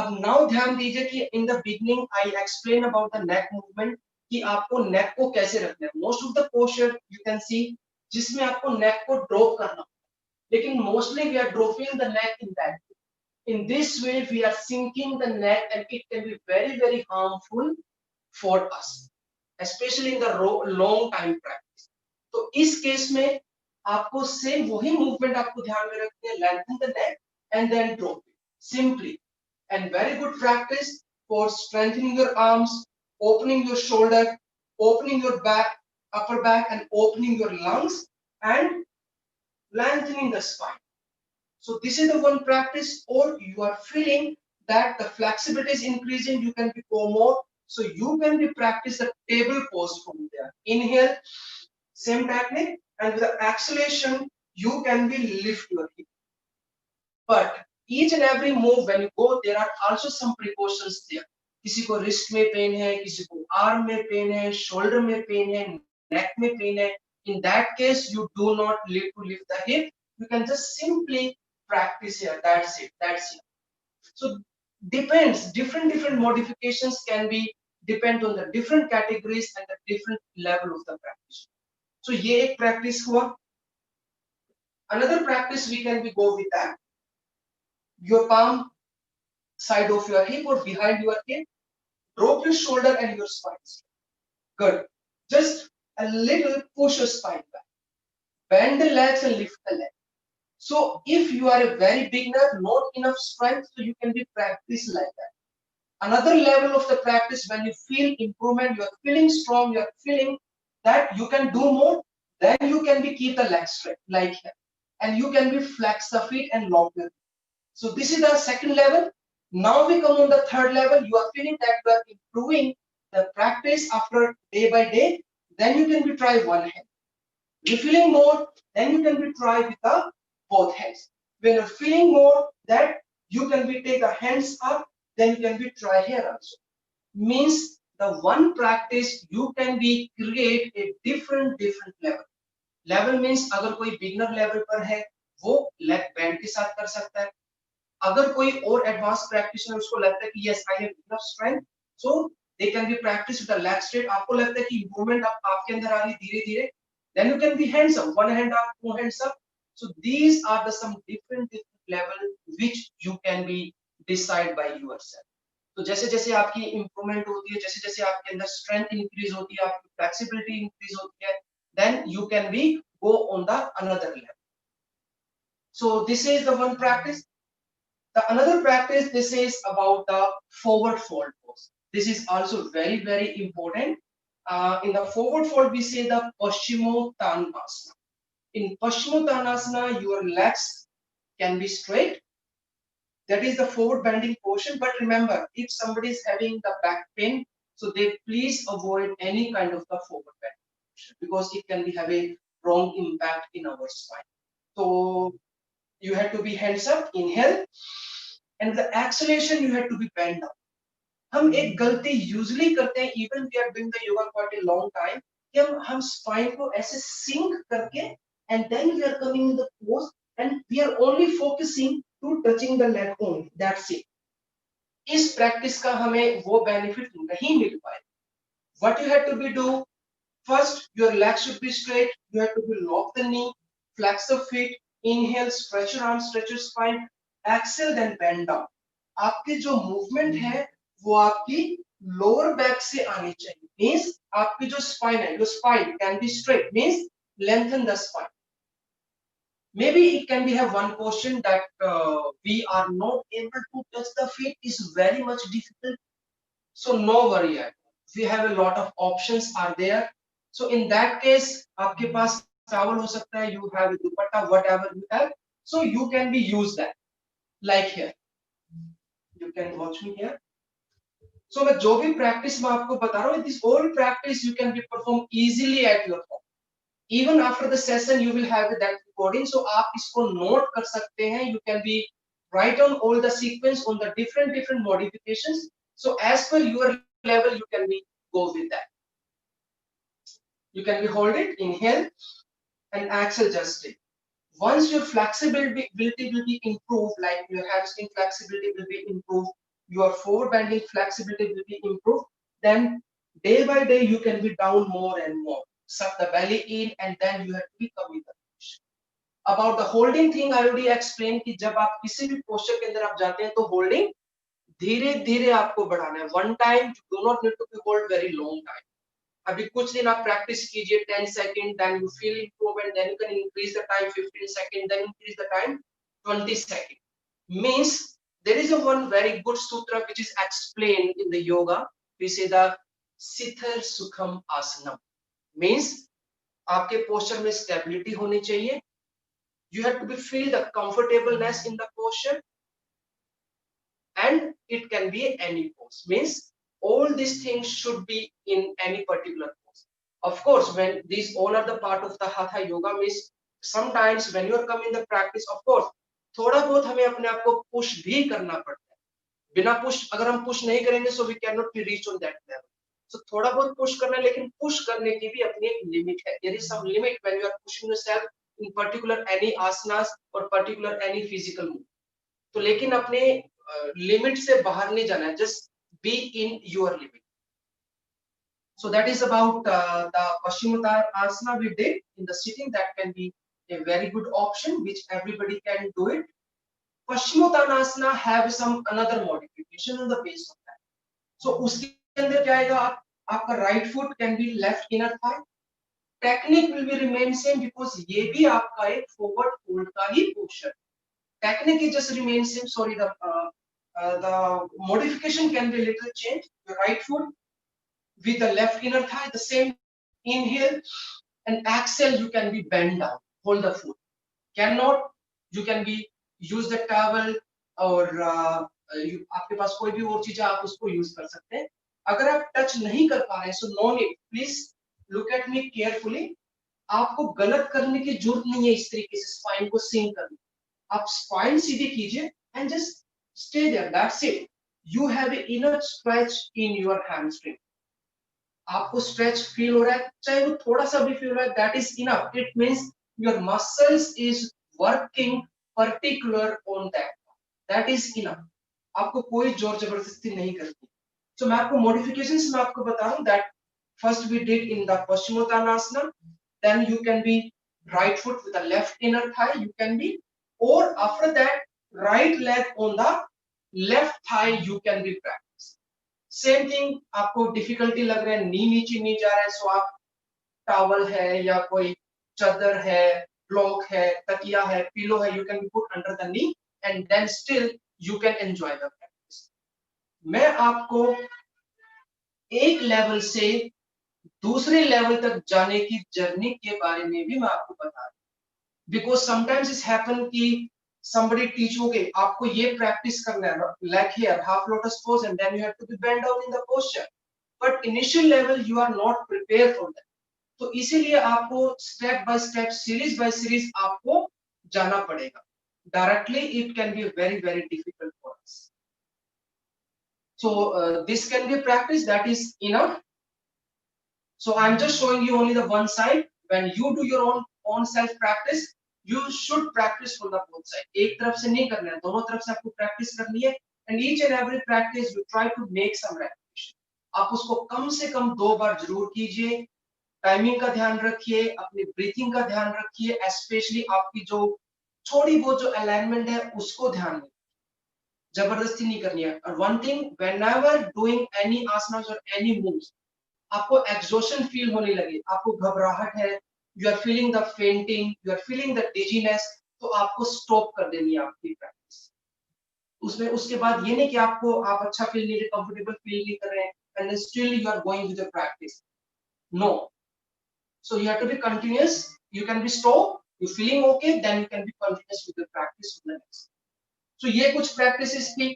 अब नाउ ध्यान दीजिए कि in the beginning I explain about the neck movement कि आपको नेक को कैसे रखना है। Most of the posture you can see जिसमें आपको नेक को ड्रॉप करना, लेकिन mostly we are dropping the neck in that. In this way we are sinking the neck and it can be very harmful for us, especially in the long time practice. तो इस case में आपको same वही movement आपको ध्यान में रखनी है, lengthen the neck and then drop it simply, and very good practice for strengthening your arms, opening your shoulder, opening your back, upper back, and opening your lungs and lengthening the spine. So this is the one practice, or you are feeling that the flexibility is increasing, you can go more. So you can be practice the table pose from there. Inhale, same technique, and with the exhalation, you can be lift your hip. But each and every move when you go, there are also some precautions there. किसी को wrist में pain है, किसी को arm में pain है, shoulder में pain है, neck में pain है. In that case, you do not need to lift the hip. You can just simply practice here. That's it. That's it. So depends. Different modifications can be depend on the different categories and the different level of the practice. So ये एक practice हुआ. Another practice we can be go with that. Your palm side of your hip or behind your hip. Drop your shoulder and your spine. Good. Just a little push your spine back. Bend the legs and lift the leg. So if you are a very beginner, not enough strength, so you can be practice like that. Another level of the practice, when you feel improvement, you are feeling strong, you are feeling that you can do more, then you can be keep the legs straight like that, and you can be flex the feet and lock them. So this is the second level. Now we come on the third level. You are feeling that you are improving the practice after day by day. Then you can be try one hand. You're feeling more, then you can be try with the both hands. When you're feeling more, that you can be take the hands up, then you can be try here also. Means the one practice you can be create a different level. Level means अगर कोई beginner level पर है, वो leg bend के साथ कर सकता है. अगर कोई और एडवांस प्रैक्टिशनर उसको लगता है कि yes I have enough strength, so they can be practice with the leg straight. आपको लगता है कि इंप्रूवमेंट आपके अंदर आ रही धीरे-धीरे, then you can be hands up, one hand up, two hands up. So these are the some different level which you can be decide by yourself. तो जैसे जैसे आपकी इंप्रूवमेंट होती है, जैसे जैसे आपके अंदर स्ट्रेंथ इंक्रीज होती है, आपकी फ्लेक्सिबिलिटी इंक्रीज होती है, then you can be go on the another level. So this is the one practice. The another practice, this is about the forward fold pose. This is also very important. In the forward fold, we say the Paschimottanasana. In Paschimottanasana, your legs can be straight. That is the forward bending portion. But remember, if somebody is having the back pain, so they please avoid any kind of the forward bending portion, because it can be have a wrong impact in our spine. So you have to be hands up, inhale, and the exhalation you have to be bent down. हम एक गलती usually करते हैं, even we are doing the yoga for a long time, कि हम spine को ऐसे sink करके and then we are coming in the pose and we are only focusing to touching the leg only, that's it. इस practice का हमें वो benefit नहीं मिल पाए. What you have to be do, first your legs should be straight, you have to be lock the knee, flex the feet, inhale, stretch your arms, stretch your spine, exhale, then bend down. आपकी जो movement है वो आपकी lower back से आनी चाहिए. Means आपकी जो स्पाइन है, your spine can be straight, means lengthen the spine. Maybe it can be have one question that we are not able to touch the feet is very much difficult. So no worry, we have a lot of options are there. So in that case, आपके पास towel हो सकता है, you have a dupatta, whatever you have, so you can be use that. like here you can watch me here. So मैं जो भी practice मैं आपको बता रहा हूँ, this all practice you can be perform easily at your home. Even after the session you will have that recording, so आप इसको note कर सकते हैं. You can be write on all the sequence on the different modifications. So as per your level you can be go with that. You can be hold it, inhale and exhale just it. Once your flexibility will be improved, like your hamstring flexibility will be improved, your forward bending flexibility will be improved, then day by day you can be down more and more. Suck the belly in and then you have to be coming the position. About the holding thing I already explained कि जब आप किसी भी posture के अंदर आप जाते हैं तो holding धीरे धीरे आपको बढ़ाना है. One time you do not need to be hold very long time. अभी कुछ दिन आप प्रैक्टिस कीजिए 10 second, then you feel improvement, then you can increase the time 15 second, then increase the time 20 second. Means there is a one very good sutra which is explained in the yoga. We say the Sithar Sukham Asanam. Means आपके posture में stability होनी चाहिए. You have to be feel the comfortableness in the posture, and it can be any pose. Means all these things should be in any particular pose. Of course, when these all are the part of the hatha yoga, means sometimes when you are coming the practice, of course थोड़ा बहुत हमें अपने आप को push भी करना पड़ता है. बिना पुश अगर हम पुश नहीं करेंगे, so we cannot be reach on that level. So थोड़ा बहुत पुश करना है, लेकिन पुश करने की भी अपनी एक लिमिट है. There is some limit when you are pushing yourself in particular any asanas or particular any physical move. तो लेकिन अपने लिमिट से बाहर नहीं जाना है. Just be in your limit. So that is about the Paschimottanasana we did in the sitting. That can be a very good option which everybody can do it. Paschimottanasana have some another modification on the base of that. So उसके अंदर क्या आएगा, आपका right foot can be left inner thigh. Technique will be remain same because ये भी आपका एक forward fold का ही posture. Technique is just remain same. Sorry, the modification can be a little changed. The right foot with the left inner thigh, the same inhale and exhale, you can be bend down, hold the foot. Cannot, you can be use the towel और आपके पास कोई भी और चीज है आप उसको use कर सकते हैं. अगर आप टच नहीं कर पा रहे हैं, so no need, please look at me carefully. आपको गलत करने की जरूरत नहीं है. इस तरीके से स्पाइन को सिंक करना, आप स्पाइन सीधी कीजिए and just stay there. That's it. You have enough stretch in your hamstring. आपको स्ट्रेच फील हो रहा है, चाहे वो थोड़ा सा भी फील हो रहा है, that is enough. It means your muscles is working particular on that. That is enough. आपको कोई जोर जबरदस्ती नहीं करती. तो मैं आपको मॉडिफिकेशंस में आपको बता रहा हूं that first we did in the Paschimottanasana, then you can be right foot with the left inner thigh, you can be, or after that right leg on the left thigh you can be practice. Same thing. आपको difficulty लग रहा है, नी नीचे नहीं जा रहा है, सो आप टॉवल है या कोई चादर है, ब्लॉक है, तकिया है, पिलो है, you can be put under the knee and then still you can enjoy the practice. मैं आपको एक लेवल से दूसरे लेवल तक जाने की जर्नी के बारे में भी मैं आपको बता रहा हूं. बिकॉज समटाइम्स इट्स हैपन कि somebody teach you, okay, आपको ये practice करना है, like here half lotus pose and then you have to be bend down in the posture, but initial level you are not prepared for that. तो इसीलिए आपको step by step, series by series आपको जाना पड़ेगा. Directly it can be very difficult for us. So this can be practice, that is enough. So I'm just showing you only the one side. When you do your own self practice, you should practice from the both side. एक तरफ से नहीं करना है, दोनों तरफ से आपको प्रैक्टिस करनी है. And each and every practice you try to make some repetition. आप उसको कम से कम 2 बार जरूर कीजिए. टाइमिंग का ध्यान रखिए, अपनी ब्रीथिंग का ध्यान रखिए, स्पेशली आपकी जो थोड़ी बहुत जो अलाइनमेंट है उसको ध्यान रखिए. जबरदस्ती नहीं करनी है. और one thing, whenever doing any asanas or any moves, आपको एग्जॉशन फील होने लगे, आपको घबराहट है, you are feeling the fainting, you are feeling the dizziness, तो आपको स्टॉप कर देनी है आपकी प्रैक्टिस. उसमें उसके बाद ये नहीं कि आपको आप अच्छा फील नहीं, कंफर्टेबल फील नहीं कर रहे हैं and still you are going with the practice. No. So you have to be continuous. You can be stop, you feeling okay, then you can be continuous with the practice for the next. So ये कुछ practices थी.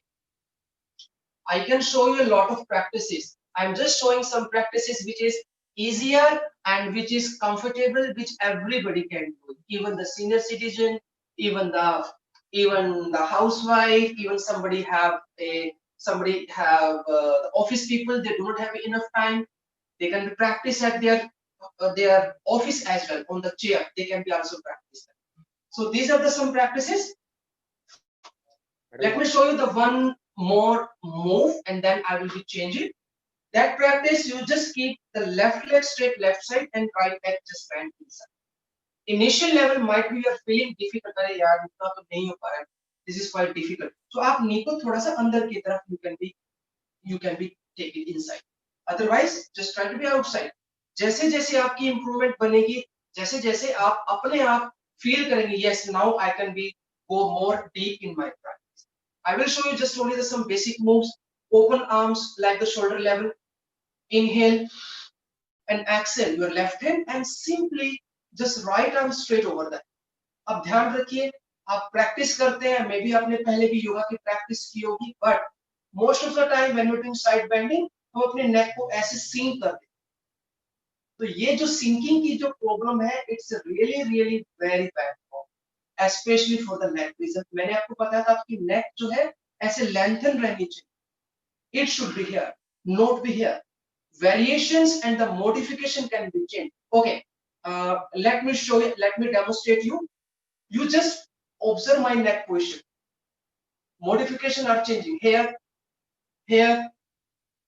I can show you a lot of practices. I'm just showing some practices which is easier and which is comfortable, which everybody can do. Even the senior citizen, even the housewife, even somebody have the office people. They do not have enough time. They can be practiced at their office as well on the chair. They can be also practiced. So these are the some practices. Let me show you the one more move and then I will be changing. That practice, you just keep the left leg straight left side and right leg just bend inside. Initial level might be you're feeling difficult. अरे यार इतना तो नहीं हो पा रहा है. This is quite difficult. So आप knee को थोड़ा सा अंदर की तरफ you can be take it inside. Otherwise, just try to be outside. जैसे जैसे आपकी improvement बनेगी, जैसे जैसे आप अपने आप feel करेंगे, yes, now I can be go more deep in my practice. I will show you just only some basic moves. Open arms like the shoulder level. Inhale and exhale your left hand and simply just right arm straight over that. अब ध्यान रखिए, आप practice करते हैं, may be आपने पहले भी योगा की प्रैक्टिस की होगी, but most of the time when you doing side bending हम अपने नेक को ऐसे सिंक करते हैं. तो ये जो सिंकिंग की जो प्रॉब्लम है, it's really really very bad, especially for the neck reason. मैंने आपको बताया था आपकी नेक जो है ऐसे लेंथन रहनी चाहिए. It should be here, not be here. Variations and the modification can be changed. Okay, let me show you. Let me demonstrate you. You just observe my neck position. Modification are changing here, here,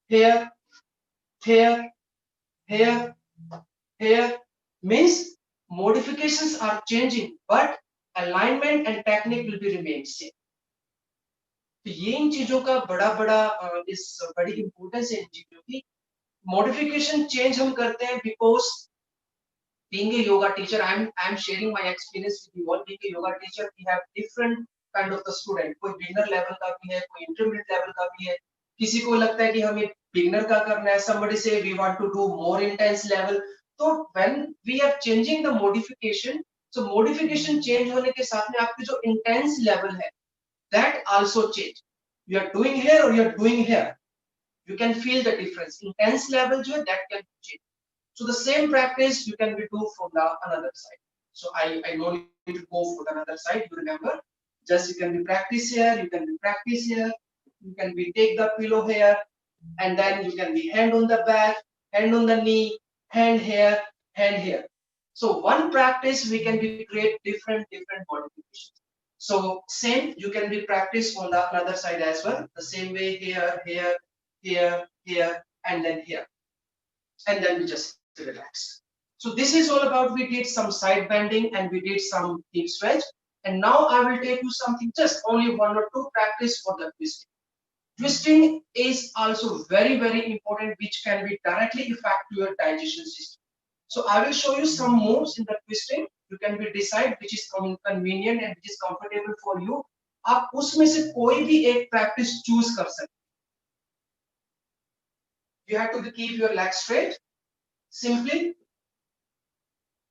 here, here, here, here. Means modifications are changing, but alignment and technique will be remain same. तो ये इन चीजों का बड़ी importance है इन चीजों की. Modification change हम करते हैं because being a yoga teacher, I'm sharing my experience with you all. Being a yoga teacher, we have different kind of the student. कोई beginner level का भी है, कोई intermediate level का भी है. किसी को लगता है कि हमें beginner का करना है. Somebody say we want to do more intense level. तो when we are changing the modification, so modification change होने के साथ में आपकी जो intense level है, that also change. You are doing here or you are doing here. You can feel the difference. Intense level जो है, that can change. So the same practice you can be do from the another side. So I no need to go for the another side. You remember, just you can be practice here, you can be practice here, you can be take the pillow here, and then you can be hand on the back, hand on the knee, hand here, hand here. So one practice we can be create different modifications. So same you can be practice on the other side as well. The same way here, here, here, here, and then here, and then we just relax. So this is all about, we did some side bending and we did some hip stretch, and now I will take you something, just only one or two practice for the twisting. Twisting is also very important, which can be directly affect your digestion system. So I will show you some moves in the twisting. You can be decide which is convenient and which is comfortable for you. आप उसमें से कोई भी एक practice choose कर सकते. You have to keep your legs straight. Simply,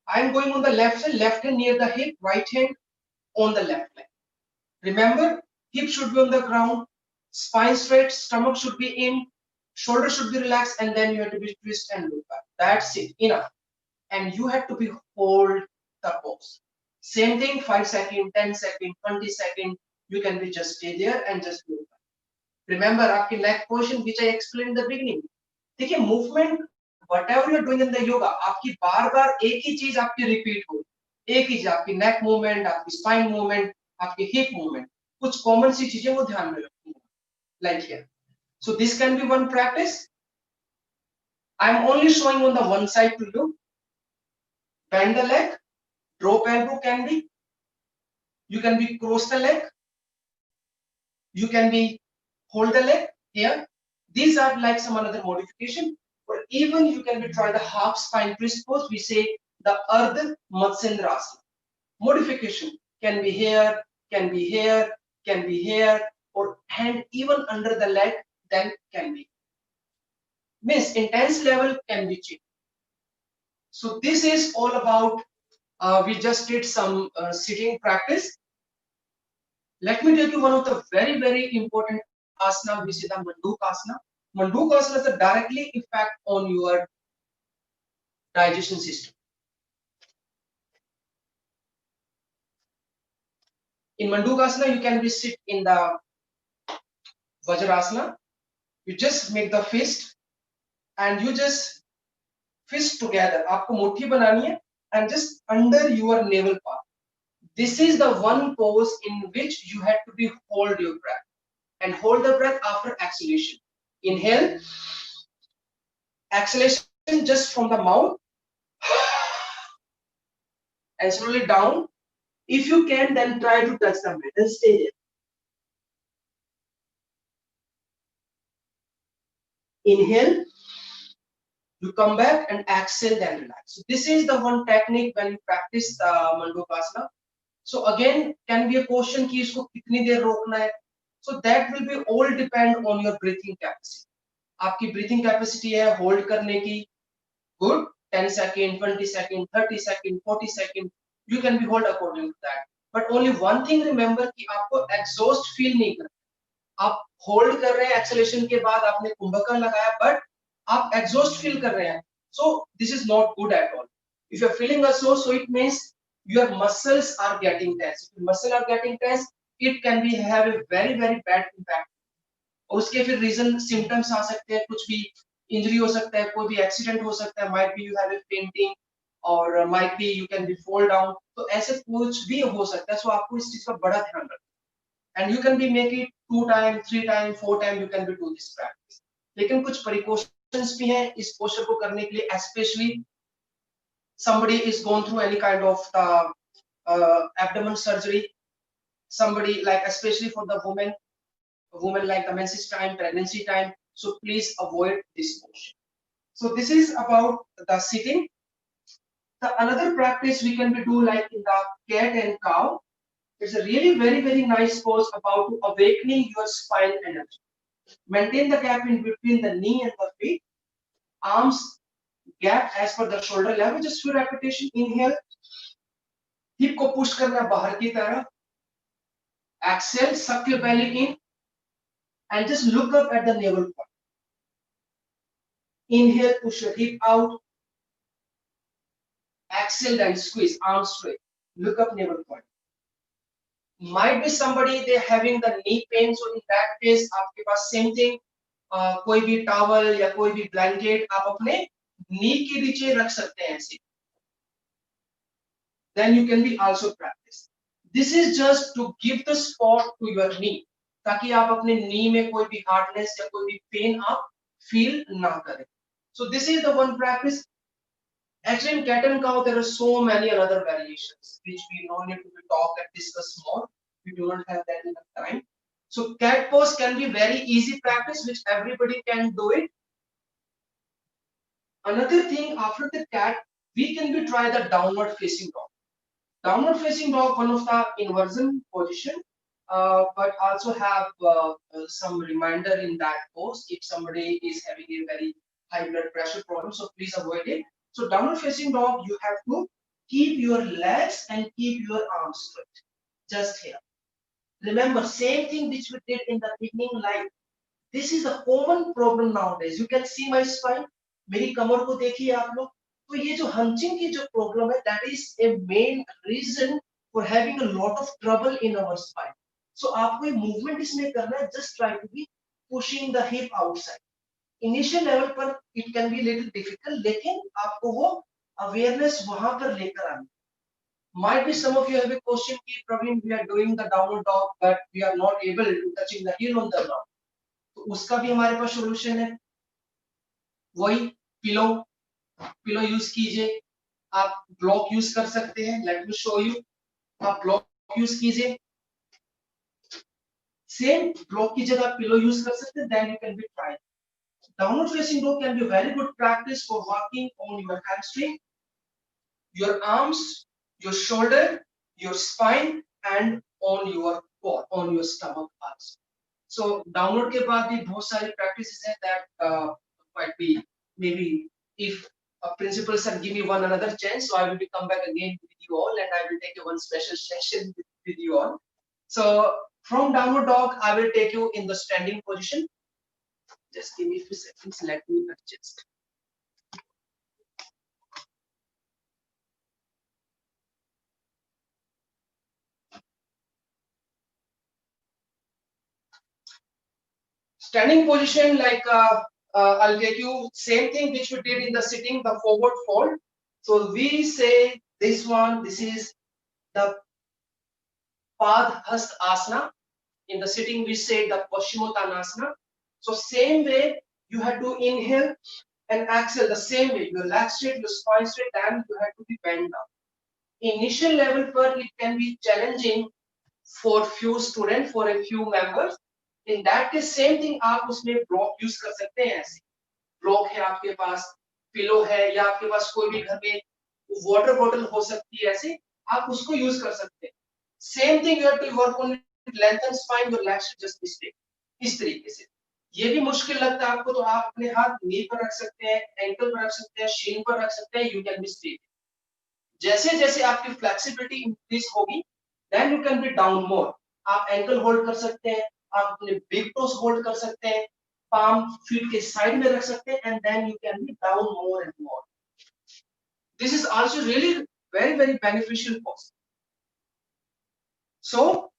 I am going on the left side, left hand near the hip, right hand on the left leg. Remember, hip should be on the ground, spine straight, stomach should be in, shoulder should be relaxed, and then you have to be twist and look back. That's it, enough. And you have to be hold the pose. Same thing, 5 seconds, 10 seconds, 20 seconds. You can be just stay there and just look back. Remember, आपकी neck position, which I explained in the beginning. देखिए, movement whatever you are doing in the yoga, आपकी बार-बार एक ही चीज आपकी repeat हो, एक ही चीज आपकी neck movement, आपकी spine movement, आपकी hip movement, कुछ common सी चीजें वो ध्यान में रखनी है, like here. So this can be one practice. I am only showing on the one side to you. Bend the leg, drop elbow can be. You can be cross the leg. You can be hold the leg here. These are like some another modification. Or even you can be try the half spine twist pose. We say the Ardha Matsyendrasana. Modification can be here, can be here, can be here, or hand even under the leg, then can be. Means intense level can be changed. So this is all about. We just did some sitting practice. Let me take you one of the very important asana, which is the Manduk asana. Manduk asana is a directly effect on your digestion system. In Manduk asana, you can be sit in the Vajrasana. You just make the fist and you just fist together. आपको मुट्ठी बनानी है and just under your navel part. This is the one pose in which you have to be hold your breath and hold the breath after exhalation. Inhale, exhalation just from the mouth and slowly down. If you can, then try to touch the mat and stay there. Inhale, you come back and exhale, then relax. So this is the one technique when you practice Mandukasana. So again, can be a question कि इसको कितनी देर रोकना है. So that will be all depend on your breathing capacity. आपकी breathing capacity है hold करने की, good, 10 second, 20 second, 30 second, 40 second, you can be hold according to that. But only one thing remember कि आपको exhaust feel नहीं करना. आप hold कर रहे हैं exhalation के बाद आपने कुंभकर्ण लगाया, but आप exhaust feel कर रहे हैं. So this is not good at all. If you are feeling exhaust, so it means your muscles are getting tense. If your muscles are getting tense, it can be have a very bad impact. और उसके फिर reason symptoms आ सकते हैं, कुछ भी injury हो सकता है, कोई भी एक्सीडेंट हो सकता है, might be you have a fainting और might be you can be fall down. तो ऐसे कुछ भी हो सकता है. सो आपको इस चीज का बड़ा ध्यान रखना and you can be make it 2 time 3 time 4 time you can B do this practice. लेकिन कुछ प्रिकॉशंस भी हैं इस पोस्चर को करने के लिए. Especially somebody is gone through any kind of abdomen surgery, somebody like especially for the women like the menses time, pregnancy time. So please avoid this posture. So this is about the sitting. The another practice we can do like in the cat and cow. It's a really very nice pose about to awakening your spine energy. Maintain the gap in between the knee and the feet. Arms gap as per the shoulder level. Just few repetition. Inhale. Hip को push करना बाहर की तरफ. Exhale. Suck your belly in and just look up at the navel point. Inhale, push your hip out. Exhale and squeeze, arms straight. Look up navel point. Might be somebody they're having the knee pain, so in that case, आपके पास same thing. कोई भी towel या कोई भी blanket आप अपने knee के नीचे रख सकते हैं ऐसे. Then you can be also practice. This is just to give the spot to your knee, ताकि आप अपने knee में कोई भी hardness या कोई भी pain आप feel ना करें. So this is the one practice. Actually, in cat and cow, there are so many other variations which we don't need to talk and discuss more. We do not have that enough time. So cat pose can be very easy practice which everybody can do it. Another thing after the cat, we can be try the downward facing dog. Downward facing dog, one of the inversion position, but also have some reminder in that pose if somebody is having a very high blood pressure problem. So please avoid it. So downward facing dog, you have to keep your legs and keep your arms straight. Just here. Remember, same thing which we did in the beginning, like this is a common problem nowadays. You can see my spine. मेरी कमर को देखिए आप लोग. तो ये जो hunching की जो problem है, that is a main reason for having a lot of trouble in our spine. So आपको ये movement इसमें करना है. Just try to be pushing the hip outside. Initial level पर it can be little difficult, लेकिन आपको वो awareness वहां पर लेकर आनी. Might be some of you have a question कि Praveen, we are doing the downward dog, but we are not able to touching the heel on the ground. तो उसका भी हमारे पास solution है. वही पिलो यूज कीजिए. आप ब्लॉक यूज कर सकते हैं. Let me show you. आप ब्लॉक यूज कीजिए. सेम ब्लॉक की जगह पिलो यूज कर सकते हैं. Then you can be try. Downward facing dog can be a very good practice for working on your hamstring, your arms, your shoulder, your spine, and on your core, on your stomach also. So downward के बाद भी बहुत सारी practices हैं that might be maybe if principal sir give me one another chance, so I will be come back again with you all and I will take a one special session with you all. So from downward dog, I will take you in the standing position. Just give me a few seconds. Let me adjust. Standing position, like I'll take you same thing which we did in the sitting, the forward fold. So we say this one, this is the Padhast Asana. In the sitting, we say the Paschimottanasana. So same way, you have to inhale and exhale the same way. Your leg straight, your spine straight, and you have to be bent down. Initial level पर it can be challenging for few students, for a few members. In that case, same thing आप उसमें block use कर सकते हैं ऐसे. Block है आपके पास, pillow है या आपके पास कोई भी घर में water bottle हो सकती है ऐसे, आप उसको use कर सकते हैं. Same thing you have to work on lengthen spine, your legs should just be straight. इस तरीके से. ये भी मुश्किल लगता है आपको तो आप अपने हाथ नी पर रख सकते हैं, एंकल पर रख सकते हैं, shin पर रख सकते हैं. You can be straight. जैसे जैसे आपकी फ्लेक्सिबिलिटी इंक्रीज होगी then you can be down more. आप एंकल होल्ड कर सकते हैं, आप अपने बिग टोस होल्ड कर सकते हैं, पाम फीट के साइड में रख सकते हैं and then you can be down more and more. This is also really very beneficial for us. So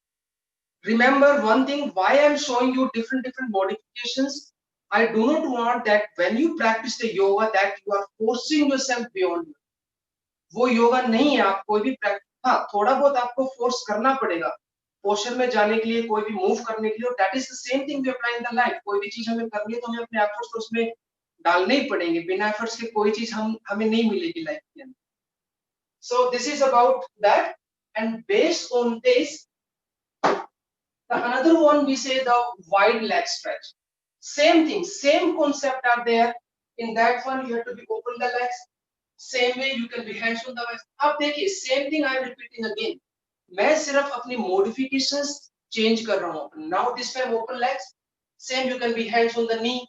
remember one thing, why I am showing you different modifications. I do not want that when you practice the yoga that you are forcing yourself beyond you. वो योगा नहीं है. आप कोई भी हाँ थोड़ा बहुत आपको फोर्स करना पड़ेगा पोस्चर में जाने के लिए, कोई भी मूव करने के लिए. That is the same thing we apply in the life. कोई भी चीज हमें करनी है तो हमें अपने एफर्ट्स तो उसमें डालने ही पड़ेंगे. बिना एफर्ट्स के कोई चीज हमें नहीं मिलेगी लाइफ के अंदर. सो this is about that and based on this the another one we say the wide leg stretch. Same thing, same concept are there. In that one you have to be open the legs. Same way you can be hands on the waist. अब देखिए same thing I am repeating again. मैं सिर्फ अपनी modifications change कर रहा हूँ. Now this time open legs. Same you can be hands on the knee,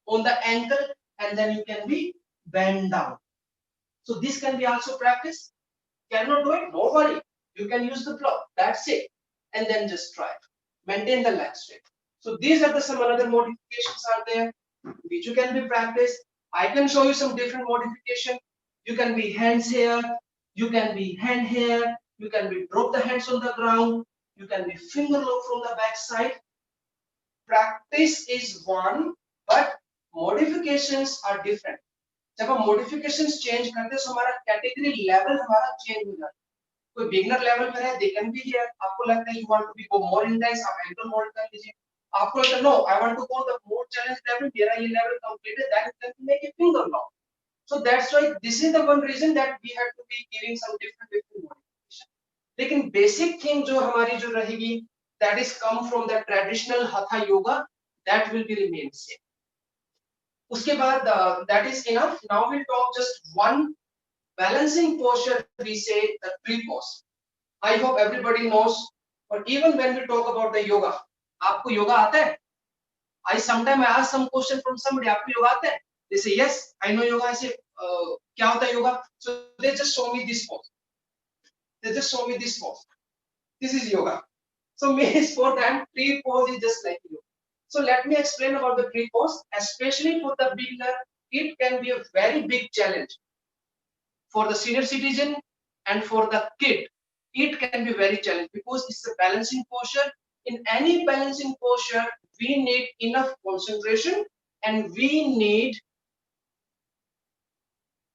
on the ankle, and then you can be bend down. So this can be also practiced. Cannot do it? No worry. You can use the block. That's it. And then just try it. Maintain the leg straight. So these are the some other modifications are there which you can be practiced. I can show you some different modification. You can be hands here, you can be hand here, you can be drop the hands on the ground, you can be finger lock from the back side. Practice is one, but modifications are different. जब हम modifications change करते हैं तो हमारा category level हमारा change हो जाता है. कोई बिगनर लेवल पर है, they can be here. आपको लगता है you want to be go more intense, आप ankle hold कर लीजिए. आपको लगता है no, I want to go the more challenge level, मेरा ये level completed, then you can make a finger lock. So that's why this is the one reason that we have to be giving some different modification. लेकिन basic thing जो हमारी जो रहेगी, that is come from the traditional hatha yoga, that will be remain same. उसके बाद that is enough. Now we'll talk just one balancing posture. We say the tree pose. I hope everybody knows. But even when we talk about the yoga, आपको योगा आता है? I sometimes ask some question from somebody. आपको योगा आता है? They say yes, I know yoga. I say क्या होता है yoga? So they just show me this pose. They just show me this pose. This is yoga. So means for them, tree pose is just like yoga. So let me explain about the tree pose. Especially for the beginner, it can be a very big challenge. For the senior citizen and for the kid, it can be very challenging because it's a balancing posture. In any balancing posture, we need enough concentration and we need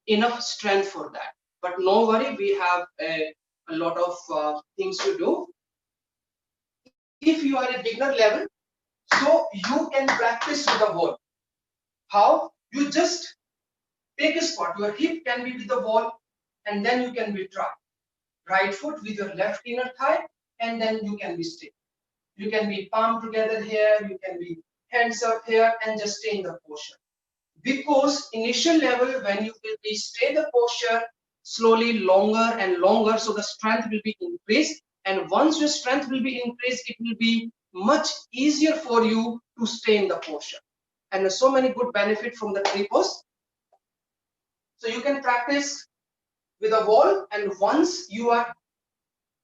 enough strength for that. But no worry, we have a lot of things to do. If you are a beginner level, so you can practice with the wall. How? You just take a spot. Your hip can be with the wall and then you can be try. Right foot with your left inner thigh and then you can be straight. You can be palm together here, you can be hands up here and just stay in the posture. Because initial level when you will be stay the posture slowly longer and longer, so the strength will be increased, and once your strength will be increased, it will be much easier for you to stay in the posture. And there's so many good benefit from the tree pose. So you can practice with a wall, and once you are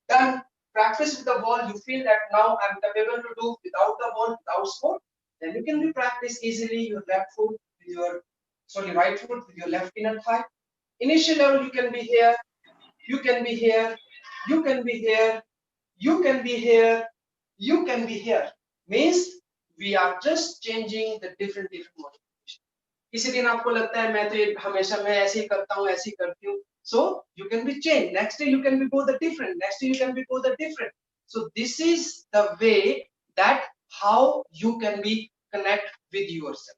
done practicing practice with the ball, you feel that now I'm capable to do without the ball, without sport, then you can be practice easily your left foot with your right foot with your left inner thigh. Initial level, you can be here, you can be here, you can be here, you can be here, you can be here. Means we are just changing the different modification. किसी दिन आपको लगता है मैं तो ये हमेशा मैं ऐसे ही करता हूँ, ऐसे ही करती हूँ. So you can be changed. Next day you can be go the different. Next day you can be go the different. So this is the way that how you can be connect with yourself.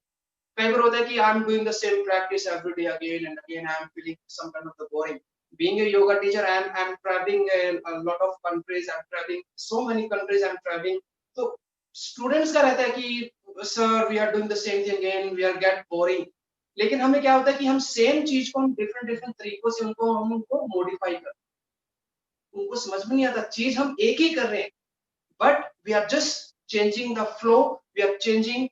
कई बार होता है कि I am doing the same practice every day again and again. I am feeling some kind of the boring. Being a yoga teacher, I am traveling a lot of countries. I'm traveling so many countries. I'm traveling. So students का रहता है कि sir, we are doing the same thing again. We are get boring. लेकिन हमें क्या होता है कि हम सेम चीज को हम डिफरेंट तरीकों से हम उनको मॉडिफाई कर, उनको समझ में नहीं आता चीज हम एक ही कर रहे हैं, but we are just changing the flow, we are changing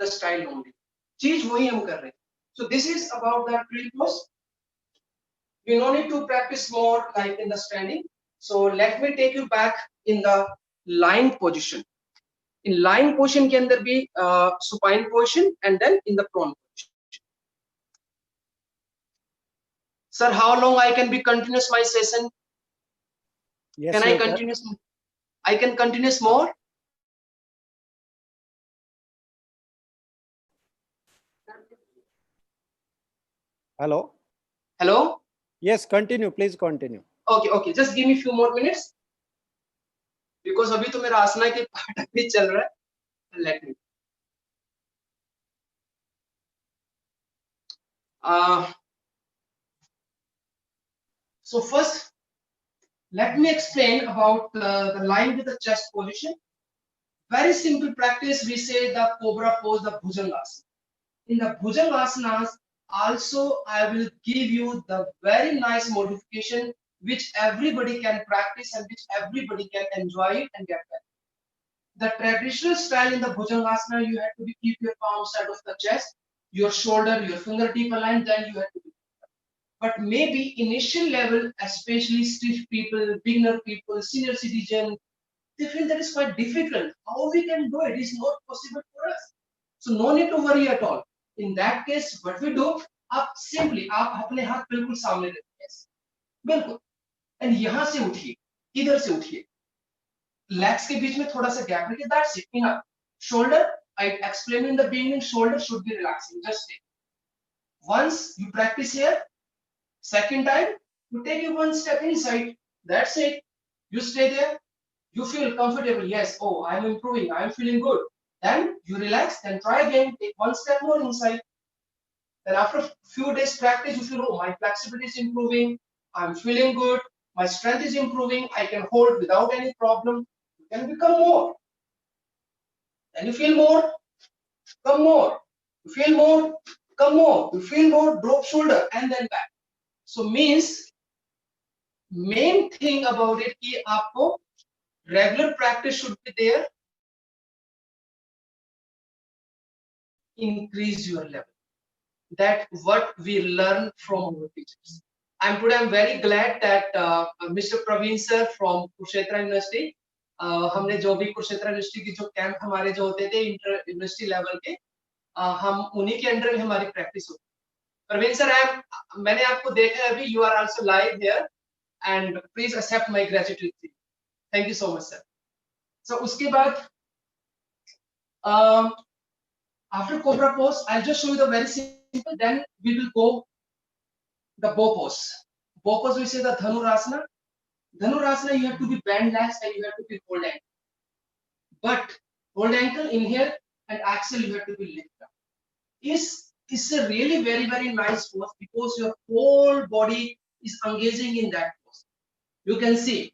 the style only, चीज वही हम कर रहे हैं. So this is about the tree pose. We no need to practice more like in the standing. So let me take you back in the lying position. In lying position के अंदर भी supine position and then in the prone position. Sir, how long I can be continuous my session? Yes, can I continue? I can continue more. Hello. Hello. Yes, continue. Please continue. Okay, okay. Just give me few more minutes because अभी तो मेरा आसना के part अभी चल रहा है. Let me. So first, let me explain about the lying with the chest position. Very simple practice. We say the cobra pose, the bhujangasana. In the bhujangasanas, also I will give you the very nice modification which everybody can practice and which everybody can enjoy it and get better. The traditional style in the bhujangasana, you have to be keep your palms out of the chest, your shoulder, your fingertip aligned, then you have to be. But maybe initial level, especially stiff people, beginner people, senior citizen, they feel that is quite difficult. How we can do it is not possible for us. So no need to worry at all. In that case, what we do, आप simply आप अपने हाथ बिल्कुल सामने रखिए, बिल्कुल, and यहाँ से उठिए, इधर से उठिए, legs के बीच में थोड़ा सा gap रखिए. That's it. Enough. Shoulder, I explained in the beginning, shoulder should be relaxing. Just stay. Once you practice here, second time you take it one step inside. That's it. You stay there. You feel comfortable. Yes. Oh, I'm improving. I'm feeling good. Then you relax. Then try again. Take one step more inside. Then after a few days practice, you feel, oh, my flexibility is improving. I'm feeling good. My strength is improving. I can hold without any problem. You can become more. Then you feel more. Come more. You feel more. Come more. You feel more. Drop shoulder and then back. So means main thing about it कि आपको regular practice should be there. Increase your level. That what we learn from our teachers. I'm very glad that Mr. Praveen sir from Kurukshetra University, हमने जो भी Kurukshetra university की जो camp हमारे जो होते थे इंटर यूनिवर्सिटी लेवल के, हम उन्हीं के अंडर में हमारी प्रैक्टिस होती है. प्रवीण सर, मैंने आपको देखा है अभी, you are also live here and please accept my gratitude. Thank you so much sir. So उसके बाद after cobra pose, I'll just show you the very simple. Then we will go the bow pose. Bow pose we say the dhanurasana. Dhanurasana, you have to be bend legs and you have to be hold ankle. But hold ankle in here and axle you have to be lift up. Is a really very nice pose because your whole body is engaging in that pose. You can see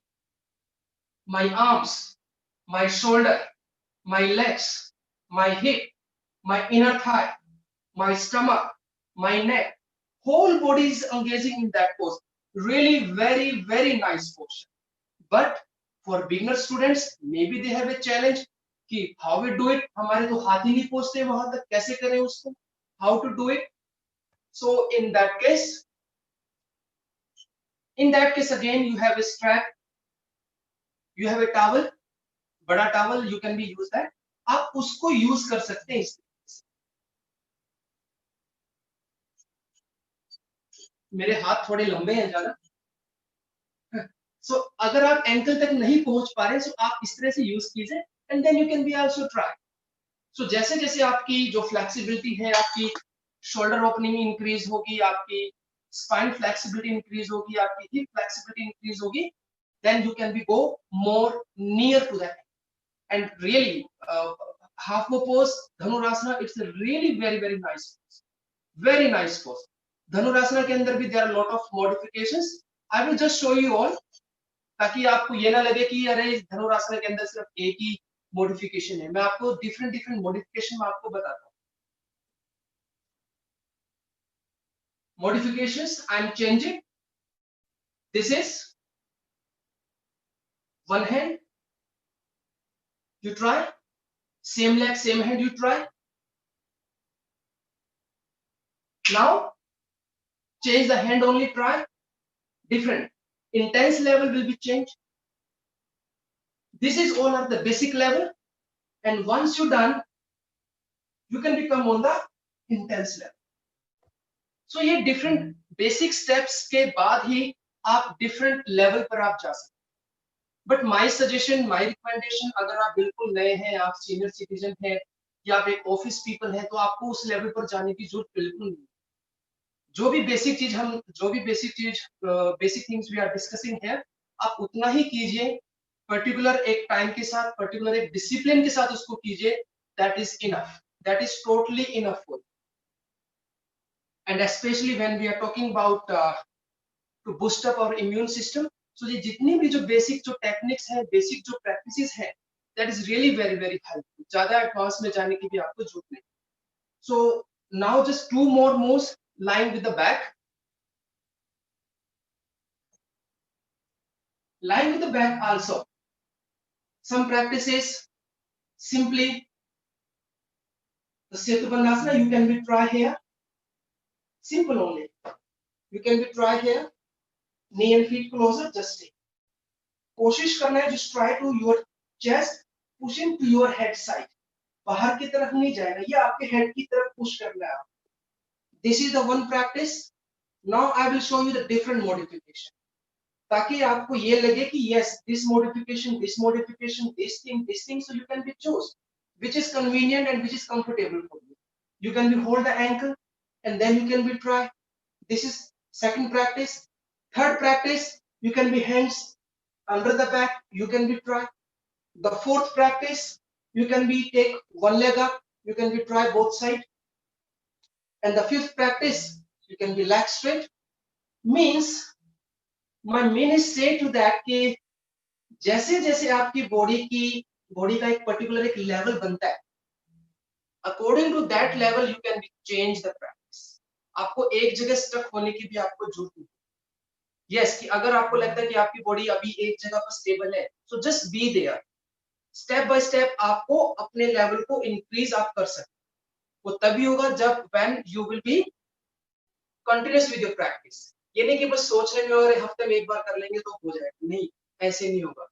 my arms, my shoulder, my legs, my hip, my inner thigh, my stomach, my neck, whole body is engaging in that pose. Really very nice posture. But for beginner students, maybe they have a challenge कि how we do it. हमारे तो हाथ ही नहीं पहुंचते वहां तक, कैसे करें उसको? How to do it? So in that case again you have a strap. You have a towel, बड़ा towel, you can be use that, आप उसको यूज कर सकते हैं। मेरे हाथ थोड़े लंबे हैं ज्यादा, सो अगर आप एंकल तक नहीं पहुंच पा रहे, सो आप इस तरह से यूज कीजिए, and then you can be also try. So जैसे जैसे आपकी जो फ्लेक्सिबिलिटी है, आपकी शोल्डर ओपनिंग इंक्रीज होगी, आपकी स्पाइन फ्लेक्सिबिलिटी इंक्रीज होगी, आपकी हिप फ्लेक्सिबिलिटी इंक्रीज होगी, then you can be go more near to that. And really half bow pose, dhanurasana, it's a really very very nice pose, very nice pose. Dhanurasana के अंदर भी there are a lot of modifications. I will just show you all, ताकि आपको ये ना लगे कि अरे धनुरासन के अंदर सिर्फ एक ही मॉडिफिकेशन है। मैं आपको डिफरेंट डिफरेंट मॉडिफिकेशन में आपको बताता हूँ। Modifications I am changing. This is one hand, you try, same leg same hand, you try. Now change the hand only, try different, intense level will be changed. This is all at the basic level, and once you done, you can become on the intense level. So ये different basic steps के बाद ही आप different level पर आप जा सकते हैं। But my suggestion, my recommendation, अगर आप बिल्कुल नए हैं, आप सीनियर सिटीजन हैं, या आप एक ऑफिस पीपल हैं, तो आपको उस लेवल पर जाने की जरूरत बिल्कुल नहीं। जो भी basic things we are discussing है, आप उतना ही कीजिए, पर्टिकुलर एक टाइम के साथ, पर्टिकुलर एक डिसिप्लिन के साथ उसको कीजिए। That is enough, that is totally enough for. And specially when we are talking about to boost up our immune system, so ये जितनी भी जो बेसिक जो टेक्निक्स है, बेसिक जो प्रैक्टिसेस है, that is really very very helpful. ज्यादा advance में जाने की भी आपको जरूरत नहीं। So now just 2 more moves, lying with the back, lying with the back also. Some practices, simply the Setubandhasana, you can be try here, simple only. You can be try here, knee and feet closer, just stay. कोशिश करना है, just try to your chest, pushing to your head side, बाहर की तरफ नहीं जाएगा, ये आपके हेड की तरफ पुश करना है। This is the one practice. Now I will show you the different modification, ताकि आपको ये लगे कि yes, this modification, this thing, so you can be choose which is convenient and which is comfortable for you. You can be hold the ankle, and then you can be try. This is second practice. Third practice, you can be hands under the back, you can be try. The fourth practice, you can be take one leg up, you can be try both side. And the fifth practice, you can be leg straight. Means my mean is say to that कि जैसे जैसे आपकी body का एक particular एक level बनता है, according to that level you can be change the practice. आपको एक जगह स्टक होने की भी आपको जरूरत नहीं। यस, कि अगर आपको लगता है कि आपकी बॉडी अभी एक जगह पर स्टेबल है, so just be there. Step by step आपको अपने लेवल को इंक्रीज आप कर सकते। वो तभी होगा जब when you will B continuous with your practice. ये नहीं कि बस सोचने में और हफ्ते में एक बार कर लेंगे तो हो जाएगा, नहीं, ऐसे नहीं होगा।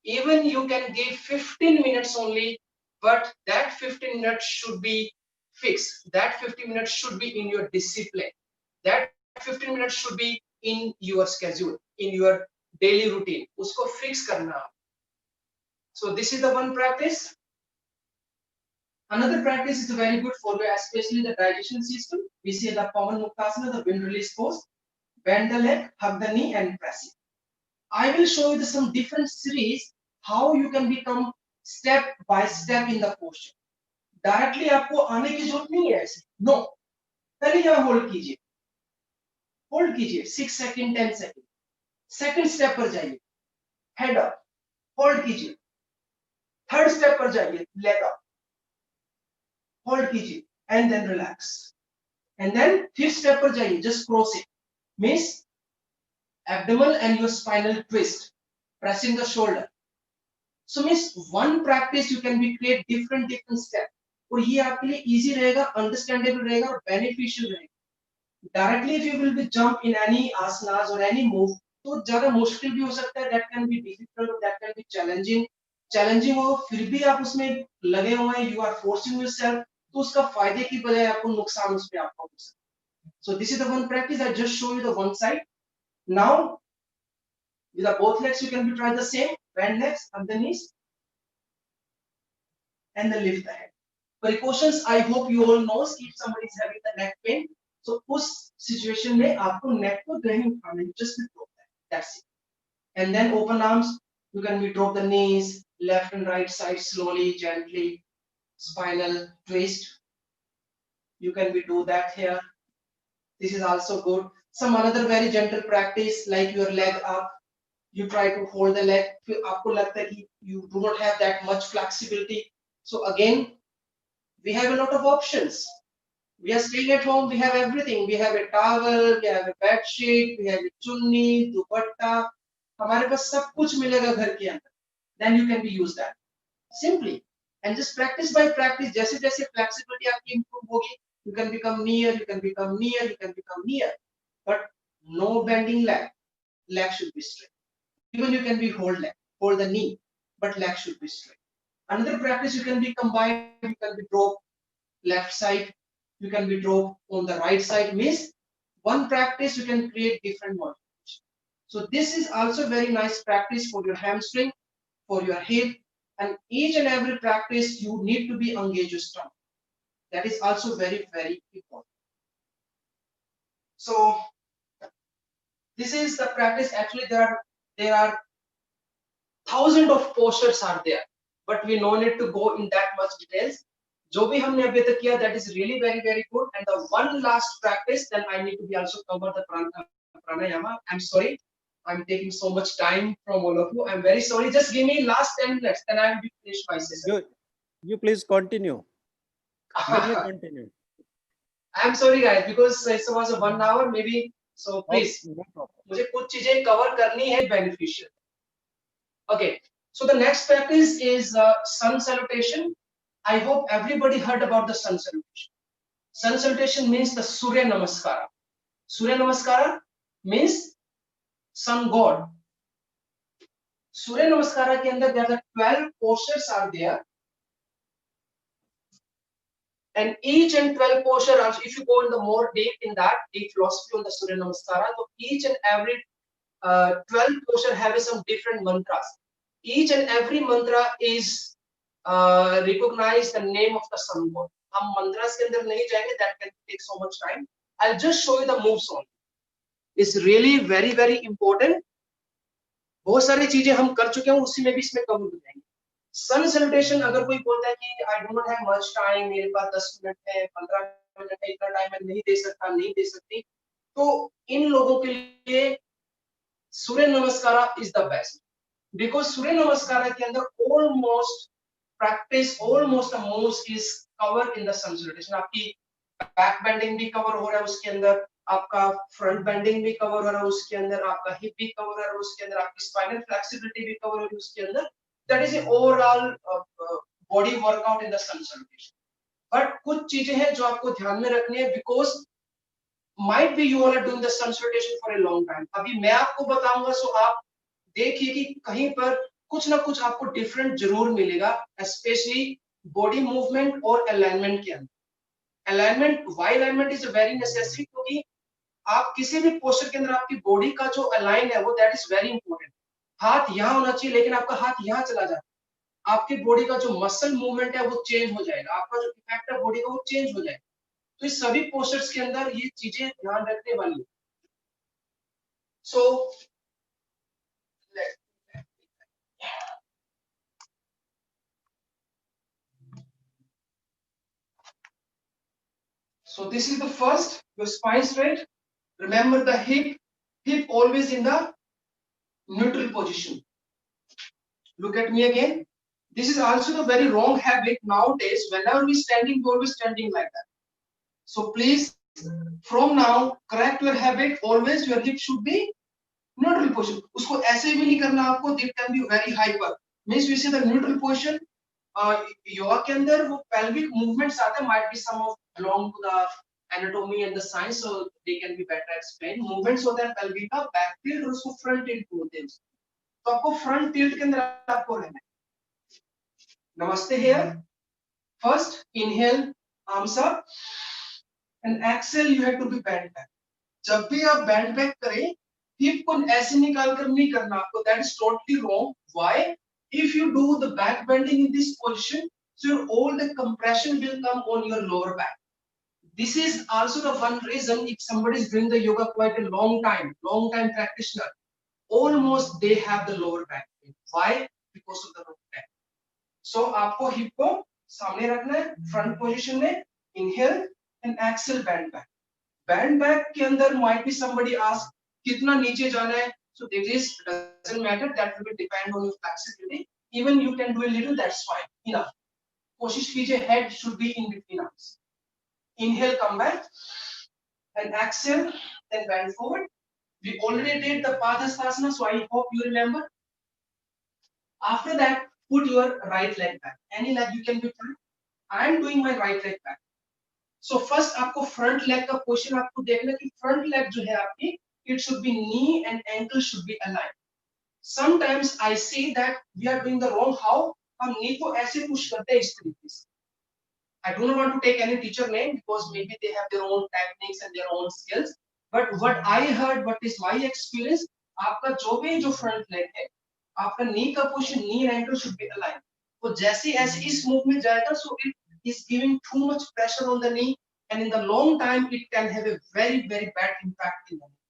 Even you can give 15 minutes only, but that 15 minutes should be fixed. That 15 minutes should be in your discipline. That 15 minutes should be in your schedule, in your daily routine. उसको fix करना। So this is the one practice. Another practice is very good for you, especially the digestion system. We see the Pawan Muktasana, the wind release pose. Bend the leg, hug the knee, and press it. I will show you some different series how you can become step by step in the posture. Directly आपको आने की जरूरत नहीं है ऐसे, no. पहले यहाँ hold कीजिए 6 सेकंड 10 सेकंड। सेकंड स्टेप पर जाइए, हेड अप, होल्ड कीजिए। थर्ड स्टेप पर जाइए, लेग अप, होल्ड कीजिए, and then relax. And then fifth step पर जाइए, just cross it, means abdomen and your spinal twist, pressing the shoulder. So means one practice you can be create different steps, और ये आपके लिए easy रहेगा, understandable रहेगा और beneficial रहेगा। Directly if you will be jump in any asanas or any move, तो ज्यादा मुश्किल भी हो सकता है, that can be difficult, that can be challenging हो, फिर भी आप उसमें लगे हुए हैं, यू आर फोर्सिंग योरसेल्फ, तो उसका फायदे की बजाय आपको नुकसान उसमें आपका हो सकता है. So this is the one practice. I just show you the one side. Now with the both legs you can be try the same, bend legs, up the knees, and then lift the head. Precautions, I hope you all knows if somebody is having the neck pain, so उस situation में आपको neck को नहीं उठाना है, just be drop that. That's it. And then open arms, you can be drop the knees, left and right side slowly, gently, spinal twist. You can be do that here. This is also good. Some another very gentle practice like your leg up. You try to hold the leg. फिर आपको लगता है कि you do not have that much flexibility. So again, we have a lot of options. We are staying at home. We have everything. We have a towel. We have a bed sheet. We have a chunni, dupatta. हमारे पास सब कुछ मिलेगा घर के अंदर. Then you can be use that simply and just practice by practice. जैसे जैसे flexibility आपकी improve होगी, you can become near. You can become near. You can become near. But no bending leg. Leg should be straight. Even you can be hold the knee, but leg should be straight. Another practice you can be combined. You can be drop left side. You can be drop on the right side. Means one practice you can create different motivation. So this is also very nice practice for your hamstring, for your hip, and each and every practice you need to be engaged your stomach. That is also very important. So this is the practice. Actually, there are thousands of postures are there, but we no need to go in that much details. जो भी हमने अभी तक किया, that is really very good. And the one last practice, then I need to be also cover the pranayama. I'm sorry, I'm taking so much time from all of you. I'm very sorry. Just give me last 10 minutes, then I will be finished my session. You please continue. You may continue. I'm sorry guys, because it was a 1 hour maybe. So please, No problem. मुझे कुछ चीजें cover करनी है beneficial. Okay, so the next practice is sun salutation. I hope everybody heard about the sun salutation. Sun salutation means the Surya Namaskara. Surya Namaskara means sun god. Surya Namaskara के अंदर there are 12 postures are there, and each and 12 posture also, if you go in the more deep in that deep philosophy on the Surya Namaskara, so each and every 12 posture have some different mantras. Each and every mantra is recognize the name of the sun god. हम mantras के अंदर नहीं जाएंगे, that can take so much time. I'll just show you the moves only. It's really very important. बहुत सारी चीजें हम कर चुके हैं, उसी में भी इसमें कवर हो जाएंगे. सन सैल्यूटेशन, अगर कोई बोलता है कि आई do not have much time, मेरे पास 10 मिनट है, 15 मिनट है, इतना टाइम मैं नहीं दे सकता, नहीं दे सकती, तो इन लोगों के लिए सूर्य नमस्कारा इज द बेस्ट. बिकॉज सूर्य नमस्कारा के अंदर almost practice, almost the most is covered in the sun salutation. आपकी बैक बेंडिंग भी कवर हो रहा है उसके अंदर, आपका फ्रंट बेंडिंग भी कवर हो रहा है उसके अंदर, आपका हिप भी कवर हो रहा है उसके अंदर, आपकी स्पाइनल फ्लेक्सिबिलिटी भी कवर हो रही है उसके अंदर. That is the overall body workout in the sun salutation. But कुछ चीजें हैं जो आपको ध्यान में रखनी है, because might be you are doing the sun salutation for a long time. अभी मैं आपको बताऊंगा, सो आप देखिए कि कहीं पर कुछ ना कुछ आपको डिफरेंट जरूर मिलेगा, स्पेशली बॉडी मूवमेंट और अलाइनमेंट के अंदर. Alignment, why alignment is very necessary, क्योंकि आप किसी भी पोस्चर के अंदर आपकी बॉडी का जो अलाइन है वो दैट इज वेरी इंपॉर्टेंट. हाथ यहाँ होना चाहिए, लेकिन आपका हाथ यहाँ चला जाता है, आपकी बॉडी का जो मसल मूवमेंट है वो चेंज हो जाएगा, आपका जो इफेक्ट है बॉडी का वो चेंज हो जाएगा. तो इस सभी पोस्चर्स के अंदर ये चीजें ध्यान रखने वाली है. सो So this is the first, your spine straight. Remember the hip always in the neutral position. Look at me again. This is also the very wrong habit nowadays. Whenever we standing, we always standing like that. So please, from now, correct your habit. Always your hip should be neutral position. उसको ऐसे भी नहीं करना आपको. It can be very hyper. Means we see the neutral position. Yoga के अंदर वो pelvic movements आते हैं, might be some of belong to the anatomy and the science, so they can be better explain. Movements होता है pelvic का, back tilt और उसको फ्रंट टिल्ट बोलते हैं। तो आपको फ्रंट टिल्ट के अंदर आपको रहना है। नमस्ते here, first inhale, arms up and exhale, you have to be bend back. जब भी आप बैंड बैक करें, हिप को ऐसे निकाल कर नहीं करना आपको, that is totally wrong. Why? If you do the back bending in this position, so all the compression will come on your lower back. This is also the one reason, if somebody is doing the yoga quite a long time practitioner, almost they have the lower back pain. Why? Because of the lower back. So आपको hip को सामने रखना है, front position में, inhale and exhale, bend back. Bend back के अंदर might be somebody ask कितना नीचे जाना है, so this doesn't matter, that will depend on your flexibility. Even you can do a little, that's fine, enough. कोशिश कीजिए head should be in between arms. Inhale, come back and exhale, then bend forward. We already did the Padhastasana, so I hope you remember. After that, put your right leg back, any leg you can be fine. I am doing my right leg back. So first आपको front leg का position आपको देखना कि front leg जो है आपकी, it should be knee and ankle should be aligned. Sometimes I see that we are doing the wrong. How? हम knee को ऐसे push करते हैं इस तरीके से. I don't want to take any teacher name because maybe they have their own techniques and their own skills. But what I heard, what is my experience, आपका जो भी जो front leg है, आपका knee का position, knee and ankle should be aligned. तो जैसे ऐसे इस move में जाएगा, so it is giving too much pressure on the knee, and in the long time it can have a very bad impact in the knee.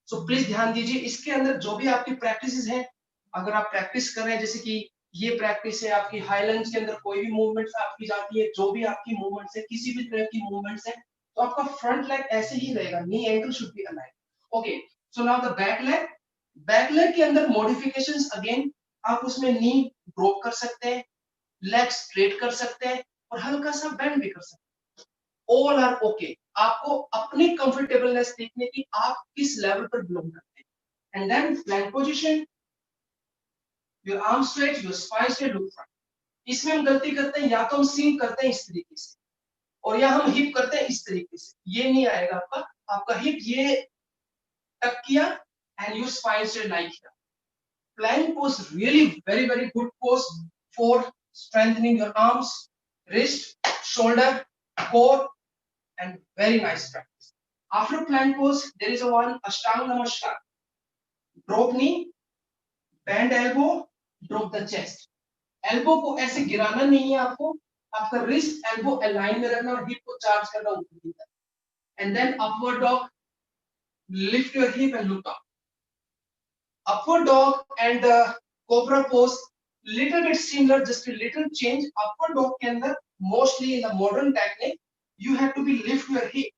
So please ध्यान दीजिए, इसके अंदर जो भी आपकी प्रैक्टिसेस हैं, अगर आप प्रैक्टिस कर रहे हैं, जैसे कि ये प्रैक्टिस है आपकी हाई लंज के अंदर, कोई भी मूवमेंट्स आपकी जाती है, जो भी आपकी मूवमेंट्स है, किसी भी तरह की मूवमेंट्स है, तो आपका फ्रंट लेग ऐसे ही रहेगा, knee ankle should be aligned. Okay, so now the back leg के अंदर मॉडिफिकेशंस, अगेन आप उसमें नी ड्रॉप कर सकते हैं, लेग स्ट्रेट कर सकते हैं और हल्का सा बेंड भी कर सकते हैं. All are okay. आपको अपनी कंफर्टेबलनेस देखने की, आप किस लेवल पर बिलोंग करते हैं. And then plank position, your arm straight, your spine straight, look front. इसमें हम गलती करते हैं, या तो हम सिंक करते हैं इस तरीके से, और या हम हिप करते हैं इस तरीके से. ये नहीं आएगा आपका. आपका हिप ये टक किया and your spine straight like here. Plank pose really very good pose for strengthening your arms, wrist, shoulder, core, and very nice practice. After plank pose, there is a one Ashtanga Namaskar. Drop knee, bend elbow, drop the chest. Elbow को ऐसे गिराना नहीं है आपको, आपका wrist elbow align में रखना और hip को charge करना ऊपर की तरफ. And then upward dog, lift your hip and look up. Upward dog and the cobra pose, little bit similar, just a little change. Upward dog के अंदर mostly in the modern technique you have to be lift your hip,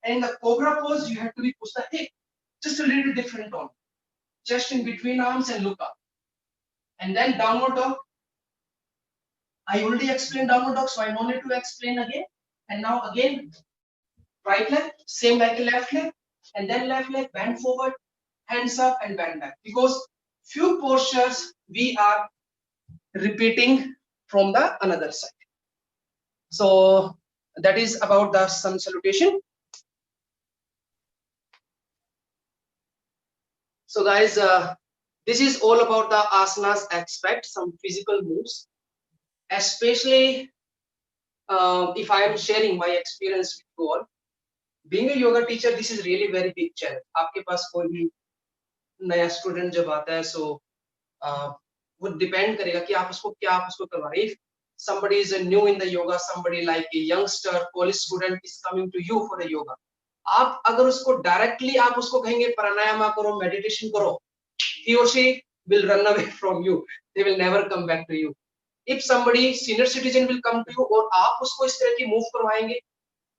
and in the cobra pose you have to be push the hip, just a little different on chest in between arms and look up. And then downward dog, I already explained downward dog, so I no need to explain again. And now again right leg same like a left leg, and then left leg bend forward, hands up and bend back, because few postures we are repeating from the another side. So that is about the sun salutation. So guys, this is all about the asanas aspect, some physical moves, especially if I am sharing my experience with you all. Being a yoga teacher, this is really very big challenge. आपके पास कोई भी नया student जब आता है, सो वो depend करेगा कि आप उसको क्या आप उसको करवा रहे हैं. If somebody is new in the yoga, somebody like a youngster college student is coming to you for a yoga, आप अगर उसको डायरेक्टली आप उसको कहेंगे प्राणायाम करो, मेडिटेशन करो, he or she will run away from you. They will never come back to you. If somebody senior citizen will come to you और आप उसको इस तरह की मूव करवाएंगे,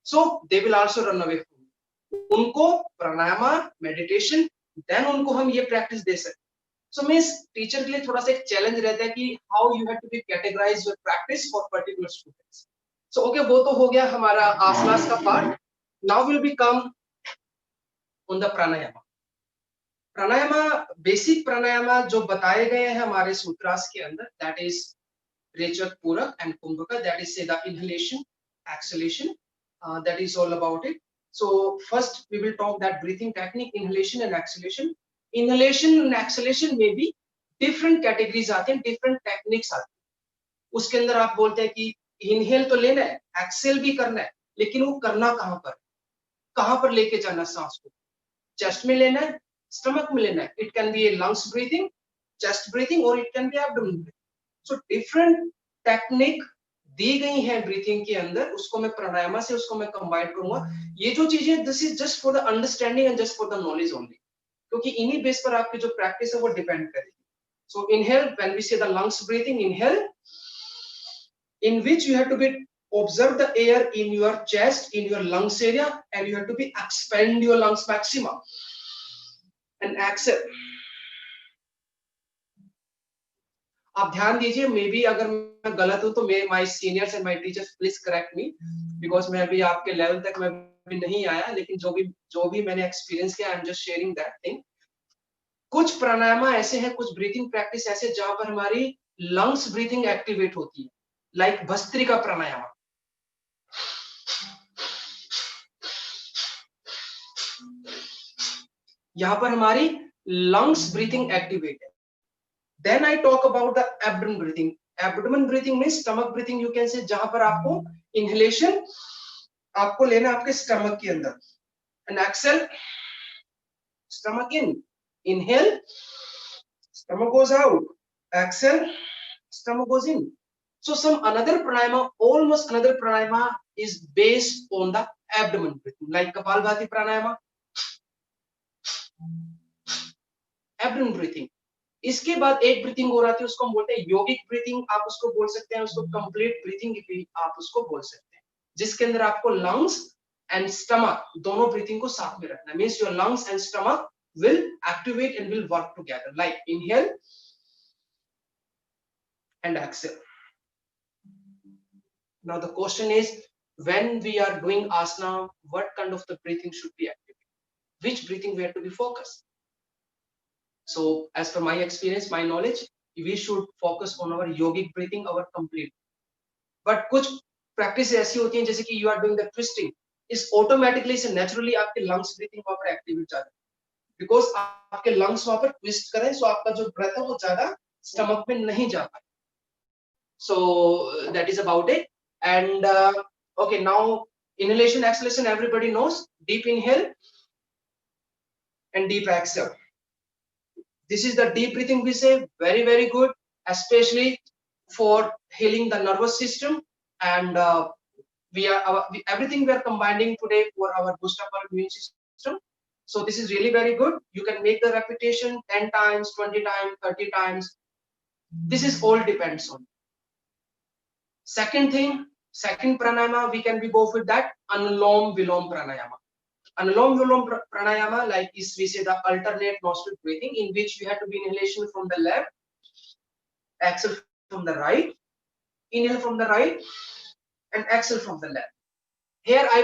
so they will also run away from you. उनको प्राणायाम, meditation, then उनको हम ये प्रैक्टिस दे सकते. सो मींस टीचर के लिए थोड़ा सा एक चैलेंज रहता है कि how you have to be categorise your practice for particular students. So okay, वो तो हो गया हमारा आसनास का part. Now will be come on the pranayama. Pranayama, basic pranayama जो बताए गए हैं हमारे सूत्रास के अंदर, दैट इज रेचक, पूरक एंड कुंभक. दैट इज से the inhalation, exhalation, that is all about it. So first we will talk that breathing technique, inhalation and exhalation. Inhalation and exhalation में भी different categories आते हैं, different techniques आते हैं. उसके अंदर आप बोलते हैं कि inhale तो लेना है, exhale भी करना है, लेकिन वो करना कहाँ पर लेके जाना सांस को? चेस्ट में लेना है, स्टमक में लेना है. It can be a lungs breathing, chest breathing, और it can be abdomen breathing. So different technique दी गई हैं ब्रीथिंग के अंदर, उसको मैं प्राणायाम से उसको मैं कंबाइन करूंगा. ये जो चीजें, this is just for the understanding and just for the knowledge only, क्योंकि इन्हीं बेस पर आपकी जो प्रैक्टिस है वो डिपेंड करेगी. सो इनहेल, व्हेन वी से the lungs breathing, inhale, in which you have to be observe the air in your chest, in your lungs area, and you have to be expand your lungs maximum. And exhale. आप ध्यान दीजिए, may be अगर मैं गलत हूं तो my seniors and my teachers please correct me, because मैं अभी आपके लेवल तक मैं भी नहीं आया, लेकिन जो भी मैंने एक्सपीरियंस किया, I am just sharing that thing. कुछ प्राणायाम ऐसे हैं, कुछ ब्रीथिंग प्रैक्टिस ऐसे जहां पर हमारी लंग्स ब्रीथिंग एक्टिवेट होती है, लाइक भस्त्रिका प्राणायाम. यहां पर हमारी लंग्स ब्रीथिंग एक्टिवेट है. Then I talk about the abdomen breathing. Abdomen breathing means stomach breathing, you can say, जहां पर आपको inhalation आपको लेना आपके स्टमक के अंदर, and exhale, stomach in, inhale, stomach goes out, exhale, stomach goes in. So some another pranayama, almost another pranayama is based on the abdomen breathing, like Kapalbhati pranayama, abdomen breathing. इसके बाद एक breathing हो रही है, उसको हम बोलते हैं योगिक ब्रीथिंग, आप उसको बोल सकते हैं, उसको कंप्लीट ब्रीथिंग भी आप उसको बोल सकते हैं, जिसके अंदर आपको लंग्स एंड स्टमक दोनों ब्रीथिंग को साथ में रखना. Means your lungs and stomach will activate and will work together, like inhale and exhale. Now the question is, when we are doing asana, what kind of the breathing should be activated, which breathing we have to be focused. So as per my experience, my knowledge, we should focus on our yogic breathing, our complete. But कुछ practice ऐसी होती हैं जैसे कि you are doing the twisting, is automatically से naturally आपके lungs breathing वहाँ पर activate जाता है, because आपके lungs वहाँ पर twist करें, so आपका जो breath है वो ज़्यादा stomach में नहीं जाता. So that is about it. And okay, now inhalation, exhalation, everybody knows. Deep inhale and deep exhale. This is the deep breathing we say, very good, especially for healing the nervous system. And everything we are combining today for our boost up our immune system. So this is really very good. You can make the repetition 10 times, 20 times, 30 times. This is all depends on. Second thing, second pranayama, we can go with that Anulom Vilom pranayama. Anulom Vilom pranayama, like is we say the alternate nostril breathing, in which we have to be inhalation from the left, exhale from the right, inhale from the right, and exhale from the left. Here I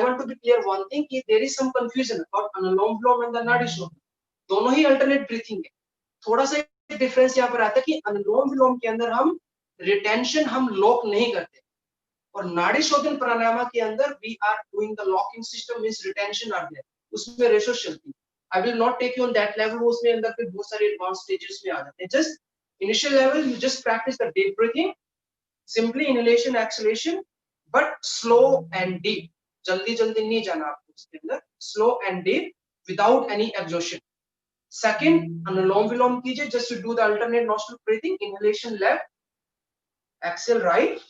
want to be clear one thing, कि there is some confusion about Anulom Vilom and the Nadi Shodhana. दोनों ही alternate breathing है. थोड़ा सा difference यहाँ पर आता है कि अनुलोम विलोम के अंदर हम रिटेंशन हम लॉक नहीं करते, और नाड़ी शोधन प्राणायाम के अंदर we are doing the locking system, means retention are there, उसमें रेशो चलती है. I will not take you on that level, उसमें अंदर फिर बहुत सारे एडवांस स्टेजेस में आ जाते हैं. Just initial level, you just practice the deep breathing, simply inhalation exhalation, but slow and deep. जल्दी जल्दी नहीं जाना आपको उसके अंदर, slow and deep without any exhaustion. Second, अनुलोम विलोम कीजिए, just to do the alternate nostril breathing, inhalation left, exhale right,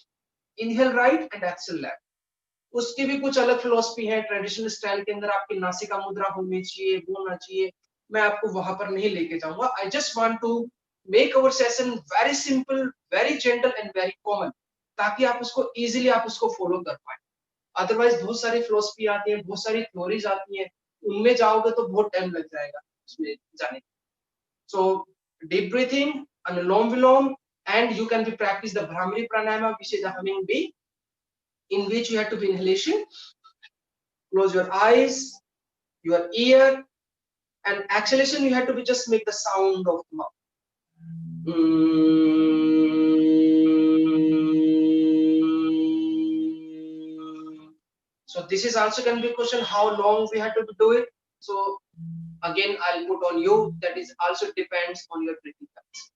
inhale right and exhale left. उसकी भी कुछ अलग फिलोसफी है, ट्रेडिशनल स्टाइल के अंदर आपकी नासिका मुद्रा होनी चाहिए, वो होना चाहिए, मैं आपको वहां पर नहीं लेके जाऊंगा. I just want to make our session very simple, very gentle and very common, ताकि आप उसको easily आप उसको फॉलो कर पाए. अदरवाइज बहुत सारी फिलोसफी आती है, बहुत सारी थ्योरीज आती है, उनमें जाओगे तो बहुत टाइम लग जाएगा उसमें जाने. So deep breathing, Anulom Vilom, and you can be practice the Brahmari Pranayama, which is the humming bee, in which you have to be inhalation. Close your eyes, your ear, and exhalation you have to be just make the sound of mouth. this is also can be a question how long we have to do it. So again I'll put on you, that is also depends on your breathing capacity.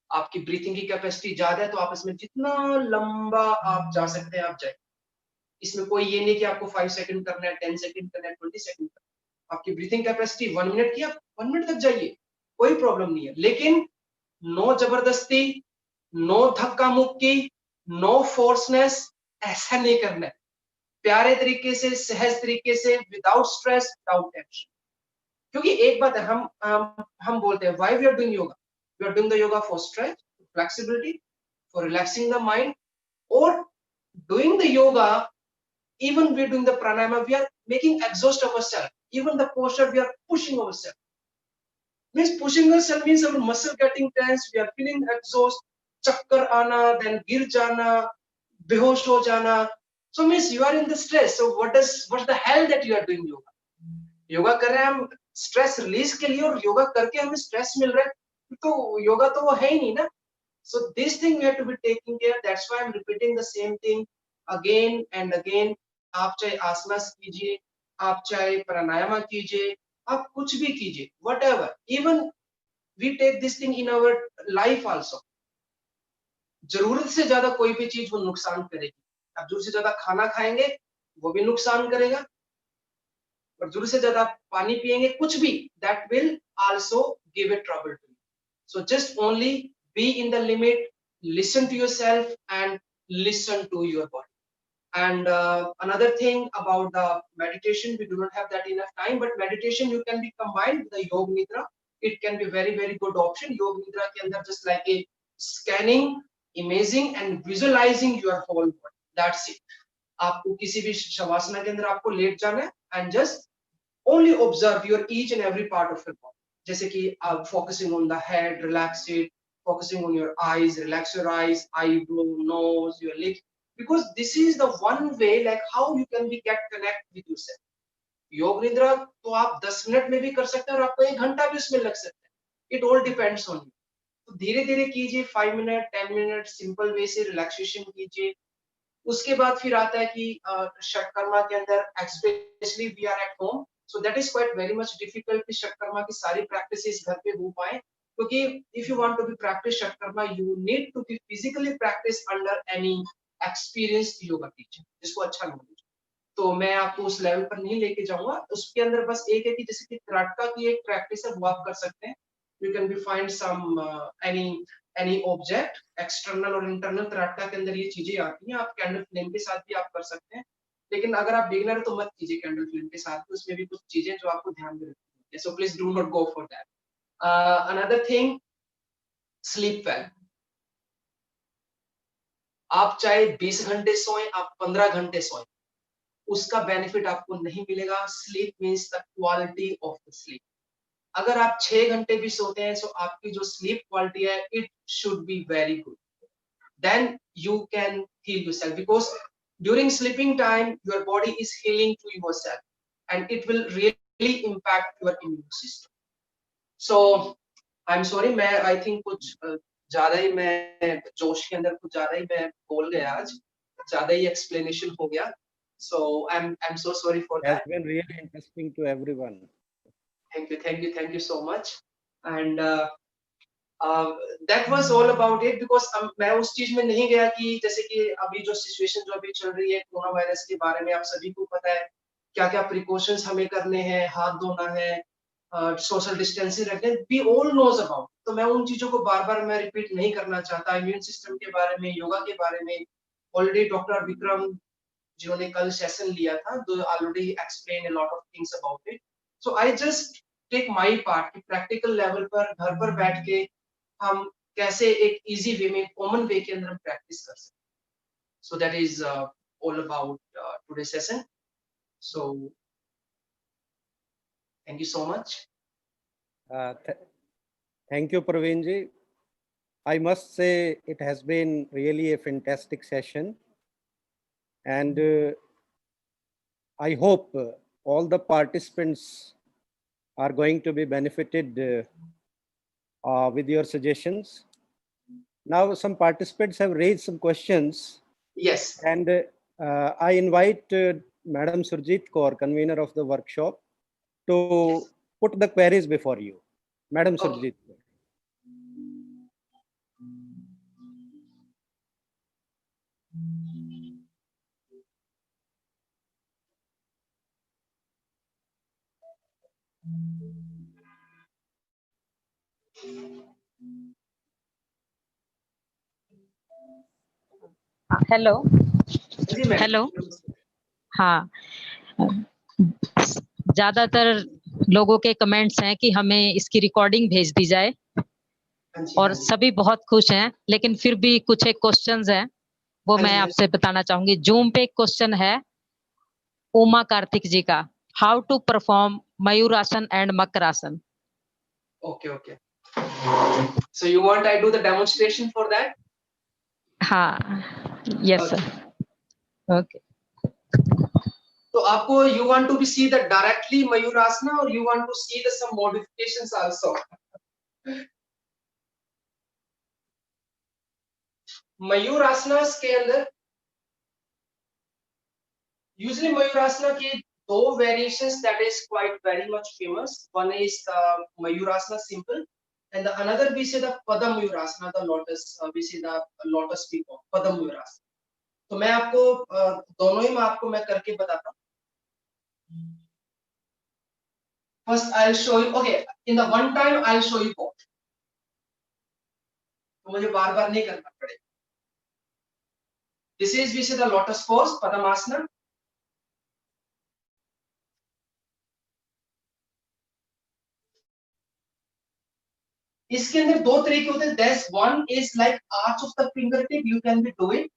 आपकी breathing की capacity ज्यादा है तो आप इसमें जितना लंबा आप जा सकते हैं आप जाए। इसमें कोई ये नहीं कि आपको 5 सेकंड करना है, 10 सेकंड करना है, 20 सेकंड करना है। आपकी ब्रीथिंग कैपेसिटी 1 मिनट की, आप 1 मिनट तक जाइए, कोई प्रॉब्लम नहीं है। लेकिन नो जबरदस्ती, नो धक्का मुक्की, नो फोर्सनेस, ऐसा नहीं करना है। प्यारे तरीके से, सहज तरीके से, विदाउट स्ट्रेस, विदाउट टेंशन। क्योंकि एक बात है, हम बोलते हैं why we are doing yoga, we are doing the yoga for stretch, flexibility, for relaxing the mind, और doing the yoga, even we're doing the pranayama, we are making exhaust ourselves. Even the posture, we are pushing ourselves. Means pushing ourselves means our muscle getting tense, we are feeling exhaust, chakkar aana, then gir jana, behosh ho jana. So means you are in the stress. So what's the hell that you are doing yoga? Yoga कर रहे हैं हम stress release के लिए, और योगा करके हमें stress मिल रहा है, तो योगा तो वो है ही नहीं ना। So this thing we have to be taking care. That's why I'm repeating the same thing again and again. आप चाहे आसनास कीजिए, आप चाहे प्राणायाम कीजिए, आप कुछ भी कीजिए, whatever. Even we take this thing in our life also. जरूरत से ज्यादा कोई भी चीज वो नुकसान करेगी। आप जरूरत से ज्यादा खाना खाएंगे वो भी नुकसान करेगा, और जरूरत से ज्यादा पानी पिएंगे कुछ भी, that will also give a trouble to you. So just only be in the limit, listen to yourself and listen to your body. And another thing about the meditation, we do not have that enough time, but meditation you can be combined with the yoga nidra. It can be very very good option. Yoga nidra ke andar just like a scanning, imaging and visualizing your whole body. That's it. आपको किसी भी शवासना के अंदर आपको late जाना है and just only observe your each and every part of your body. जैसे कि आप focusing on the head, relax it, focusing on your eyes, relax your eyes, eyebrow, nose, your lips, because this is the one way like how you can be get connect with yourself. योग निद्रा तो आप 10 minute में भी कर सकते हैं और आपको 1 घंटा भी उसमें लग सकता है। It all depends on you. तो धीरे धीरे कीजिए, 5 मिनट 10 मिनट सिंपल वे से रिलैक्सेशन कीजिए। उसके बाद फिर आता है कि षटकर्मा के अंदर especially we are at home, so that is quite very much difficult कि षटकर्मा की सारी प्रैक्टिसेस घर पे हो पाए, क्योंकि if you want to be practice shatkarma you need to be physically practice under any experienced yoga teacher जिसको अच्छा नॉलेज। तो मैं आपको उस लेवल पर नहीं लेके जाऊंगा। उसके अंदर बस एक है कि जैसे कि त्राटका की एक प्रैक्टिस है वो आप कर सकते हैं। You can be find some any object, external और इंटरनल त्राटका के अंदर ये चीजें आती हैं। आप कैंडल फ्लेम के साथ भी आप कर सकते हैं, लेकिन अगर आप बिगिनर तो मत कीजिए कैंडल फ्लेम के साथ, उसमें भी कुछ चीजें जो आपको ध्यान में रखनी है। So please do not go for that. Another thing, sleep well. आप चाहे 20 घंटे सोएं, आप 15 घंटे सोएं, उसका बेनिफिट आपको नहीं मिलेगा। Sleep means the quality of the sleep. अगर आप 6 घंटे भी सोते हैं तो आपकी जो स्लीप क्वालिटी है it should be very good, then you can heal yourself, because during sleeping time your body is healing to yourself and it will really impact your immune system. So I'm sorry, मैं I think कुछ ज्यादा ही मैं जोश के अंदर कुछ ज्यादा ही मैं बोल गया आज, ज्यादा ही explanation हो गया, so I'm so sorry for Has that. been really interesting to everyone. Thank you so much. And that was all about it, because मैं उस चीज में नहीं गया कि जैसे कि अभी जो सिचुएशन जो अभी चल रही है कोरोना वायरस के बारे में, आप सभी को पता है क्या क्या प्रिकॉशंस हमें करने हैं, हाथ धोना है, सोशल डिस्टेंसिंग रखना है, वी ऑल नोज अबाउट। तो मैं उन चीजों को बार बार मैं रिपीट नहीं करना चाहता। इम्यून सिस्टम के बारे में, योगा के बारे में ऑलरेडी डॉक्टर विक्रम जिन्होंने कल सेशन लिया था, though already explain a lot of things about it. So I just take my part कि प्रैक्टिकल लेवल पर घर पर बैठ के हम कैसे एक इजी वे में, कॉमन वे के अंदर हम प्रैक्टिस कर सकते हैं। सो that is all about today session. So thank you so much. Thank you, Praveenji. I must say it has been really a fantastic session, and I hope all the participants are going to be benefited with your suggestions. Now, some participants have raised some questions. Yes. And I invite Madam Surjit Kaur, convener of the workshop, to put the queries before you. Madam Okay. Surjit. Hello जी ma'am. Hello हाँ, ज्यादातर लोगों के comments हैं कि हमें इसकी recording भेज दी जाए हाँ जी, और हाँ जी। सभी बहुत खुश हैं, लेकिन फिर भी कुछ एक क्वेश्चंस हैं वो हाँ मैं जी, हाँ आपसे बताना चाहूंगी। जूम पे एक क्वेश्चन है उमा कार्तिक जी का, how to perform mayurasana and makarasana. Okay, okay. So you want I do the demonstration for that? हाँ, यस Okay. सर। ओके, तो आपको you want to be see the directly Mayurasana or you want to see the some modifications also? मयूरासनास के अंदर usually Mayurasana के दो variations that is quite very much famous. One is the Mayurasana simple and the another we say the Pada Mayurasana, the lotus, we say the lotus peacock, Pada Mayurasana. तो मैं आपको दोनों ही मैं करके बताता हूँ. First I'll show you, okay, in the one time I'll show you both. तो मुझे बार-बार नहीं करना पड़ेगा. This is we say the lotus pose, Padamasana. इसके अंदर दो तरीके होते हैं. There's one is like arch of the fingertip, you can be doing.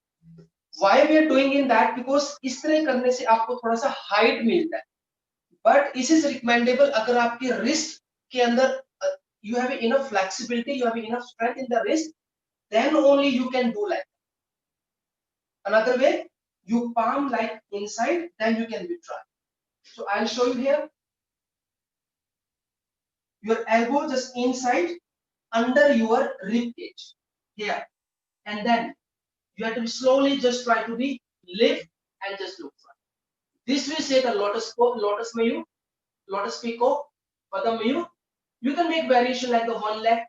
Why we are doing in that? Because इस तरह करने से आपको थोड़ा सा height मिलता है. But this is recommendable अगर आपकी wrist के अंदर you have enough flexibility, you have enough strength in the wrist, then only you can do like that. Another way, you palm like inside, then you can be try. So I'll show you here. Your elbow just inside, under your rib cage here, and then you have to slowly just try to be lift and just look front. This we say the lotus mayu, lotus peacock, padam mayu. You can make variation like the one leg,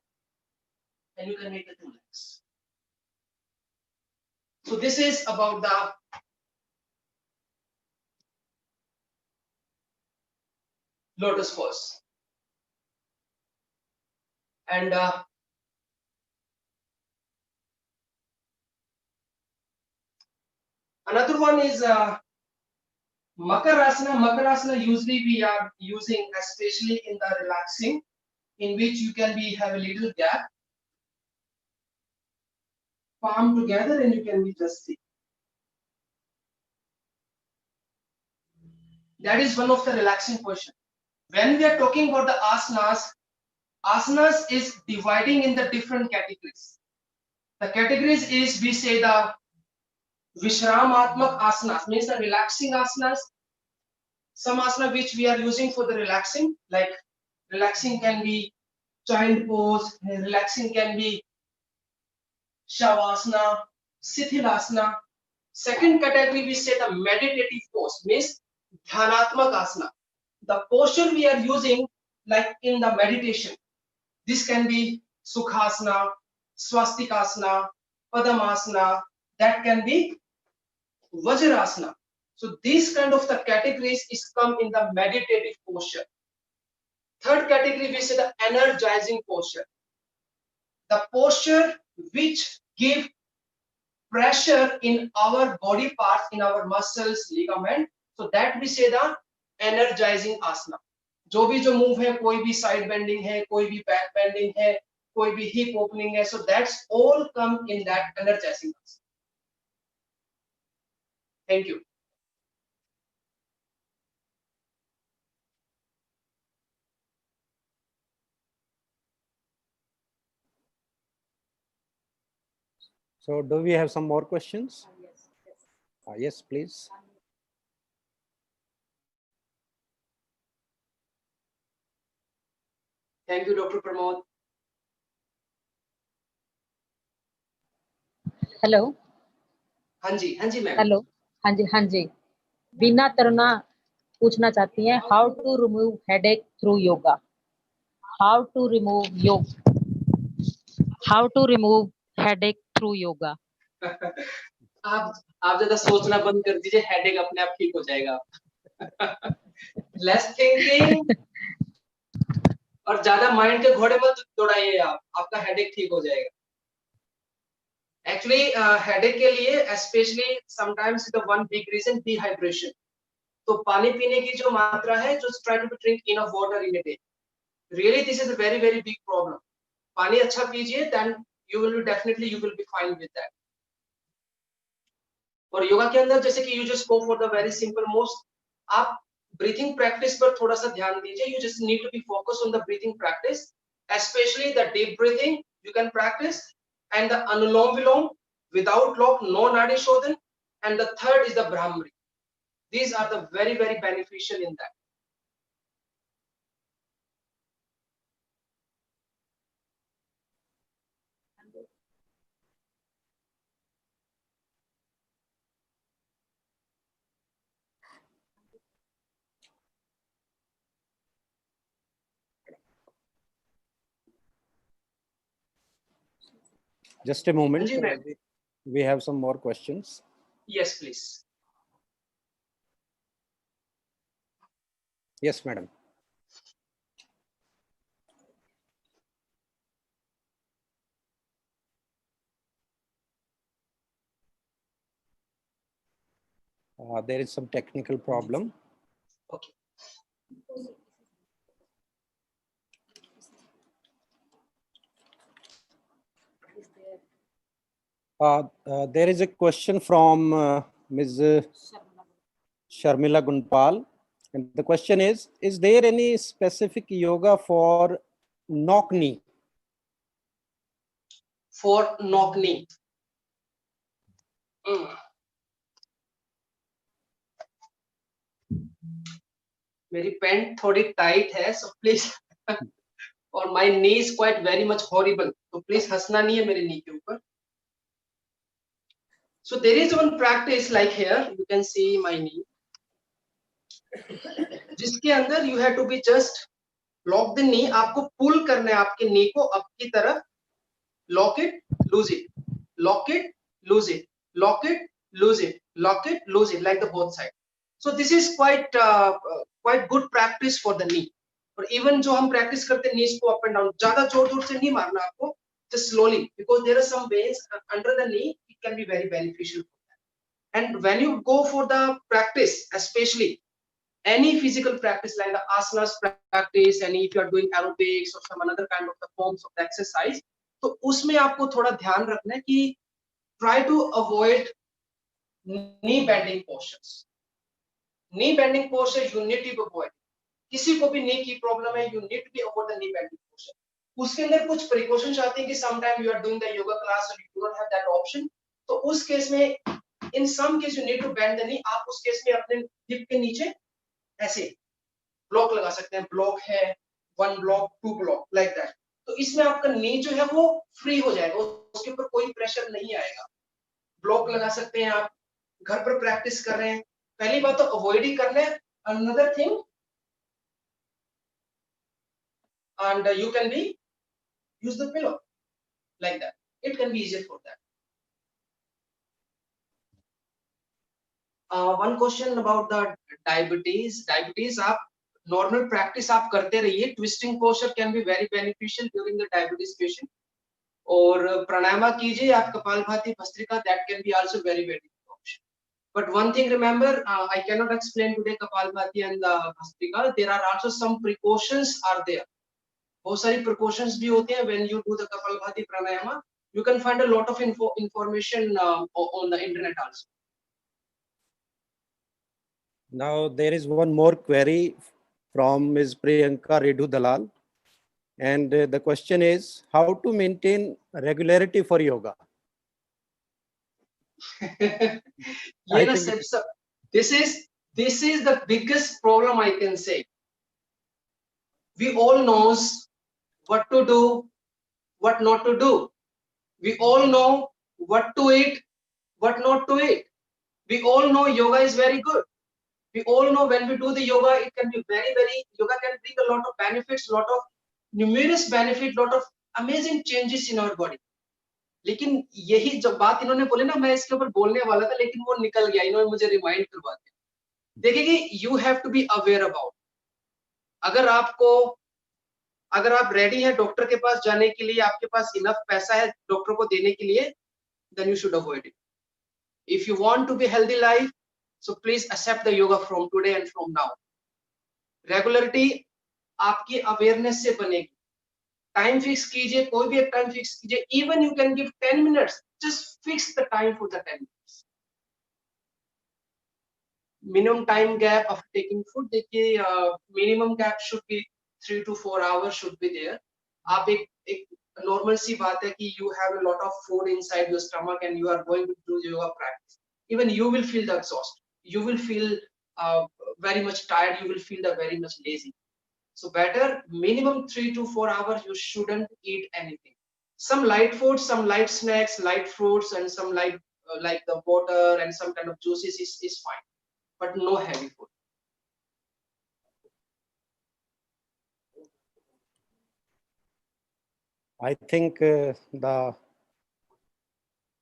and you can make the two legs. So this is about the lotus pose. And another one is Makarasana. Makarasana usually we are using especially in the relaxing, in which you can be have a little gap, palm together, and you can be just sit. That is one of the relaxing position. When we are talking about the asanas, asanas is dividing in the different categories. The categories is we say the Vishramaatmak asanas, means the relaxing asanas. Some asana which we are using for the relaxing, like relaxing can be child pose, relaxing can be shavasana, sithilasana. Second category we say the meditative pose, means dhanatmak asana. The posture we are using like in the meditation. This can be sukhasana, swastikasana, padamasana, that can be vajrasana. So these kind of the categories is come in the meditative posture. Third category we say the energizing posture. The posture which give pressure in our body parts, in our muscles, ligament. So that we say the energizing asana. जो भी move है, कोई भी side bending है, कोई भी back bending है, कोई भी hip opening है, so that's all come in that energizing asana. Thank you. So do we have some more questions? Yes, please. Thank you, Dr. Pramod. Hello हाँ जी मैम. हेलो, हाँ जी बीना तरुणा पूछना चाहती हैं, how to remove headache through yoga. How to remove how to remove headache through yoga. आप ज्यादा सोचना बंद कर दीजिए, हेडेक अपने आप ठीक हो जाएगा। लेस थिंकिंग और ज्यादा माइंड के घोड़े मत दौड़ाइए, आपका हेडेक ठीक हो जाएगा। एक्चुअली हेडेक के लिए specially sometimes the one big reason dehydration. तो पानी पीने की जो मात्रा है, just try to drink enough water in a day. Really this is a very very big problem. पानी अच्छा पीजिए, then you will be fine with that. और योगा के अंदर जैसे कि you just go for the very simple most, आप breathing practice पर थोड़ा सा ध्यान दीजिए। You just need to be focus on the breathing practice, specially the deep breathing you can practice, and the anulom vilom without lock, no nadi shodhan, and the third is the brahmari. These are the very very beneficial in that. Just a moment. Anji, ma'am. We have some more questions. Yes, please. Yes, madam. There is some technical problem. Okay. There is a question from Ms. Sharmila Gunpal. And the question is there any specific yoga for knock knee? For knock knee. मेरी pant थोड़ी tight है, so please और my knee is quite very much horrible, तो please हंसना नहीं है मेरे knee के ऊपर. So there is one practice like here, you can see my knee, जिसके अंदर you have to be just lock the knee. आपको pull करना है आपके knee को up की तरफ, lock it, lose it, lock it, lose it, lock it, lose it, lock it, lose it, like the both side. So this is quite good practice for the knee. और even जो हम practice करते हैं knees को up and down, ज़्यादा जोर-जोर से नहीं मारना आपको, just slowly, because there are some veins under the knee, it can be very beneficial for that. And when you go for the practice, especially any physical practice like the asanas practice, and if you are doing aerobics or some another kind of the forms of the exercise, तो उसमें आपको थोड़ा ध्यान रखना है कि try to avoid knee bending postures. Knee bending posture you need to avoid. किसी को भी knee की problem है, you need to be avoid the knee bending posture. उसके अंदर कुछ precautions आते हैं कि sometime you are doing the yoga class and you do not have that option. तो उस केस में in some case you need to bend the knee. आप उस केस में अपने hip के नीचे ऐसे ब्लॉक लगा सकते हैं. ब्लॉक है 1 block 2 block like that. तो इसमें आपका नी जो है वो फ्री हो जाएगा, उसके ऊपर कोई प्रेशर नहीं आएगा. ब्लॉक लगा सकते हैं आप. घर पर प्रैक्टिस कर रहे हैं, पहली बात तो अवॉइड ही करना है. Another thing, and you can be use the pillow like that. It can be easier for that. One question about the diabetes. आप normal practice आप करते रहिए. Twisting posture can be very beneficial during the diabetes patient. और प्राणायाम कीजिए आप, kapalbhati bhastrika, that can be also very very good option. But one thing remember, I cannot explain today Kapalbhati and the Bhastrika. There are also some precautions are there. बहुत सारी precautions भी होते हैं when you do the Kapalbhati pranayama. You can find a lot of information on the internet also. Now there is one more query from Ms. Priyanka Redhu Dalal, and the question is how to maintain regularity for yoga. ये ना सब this is the biggest problem I can say. We all knows what to do, what not to do. We all know what to eat, what not to eat. We all know yoga is very good. We all know when we do the yoga, it can be yoga can bring a lot of benefits, lot of numerous benefit, lot of amazing changes in our body. लेकिन यही जब बात इन्होंने बोले ना, मैं इसके ऊपर बोलने वाला था लेकिन वो निकल गया, इन्होंने मुझे रिमाइंड करवा दिया। देखिए कि you have to be aware about, अगर आप रेडी हैं डॉक्टर के पास जाने के लिए, आपके पास इनफ पैसा है डॉक्टर को देने के लिए, then you should avoid it. If you want to be healthy life, so please accept the yoga from today and from now. Regularity आपकी अवेयरनेस से बनेगी। टाइम फिक्स कीजिए, कोई भी एक टाइम फिक्स कीजिए, even you can give 10 minutes, just fix the time for the 10 minutes. Minimum time gap of taking food, देखिए minimum gap should be 3 to 4 hours should be there. आप एक normal सी बात है कि you have a lot of food inside your stomach and you are going to do yoga practice, even you will feel the exhaust, you will feel very much tired, you will feel the very much lazy. So better minimum 3 to 4 hours you shouldn't eat anything. Some light food, some light snacks, light fruits, and some light like the water and some kind of juices is fine, but no heavy food. I think the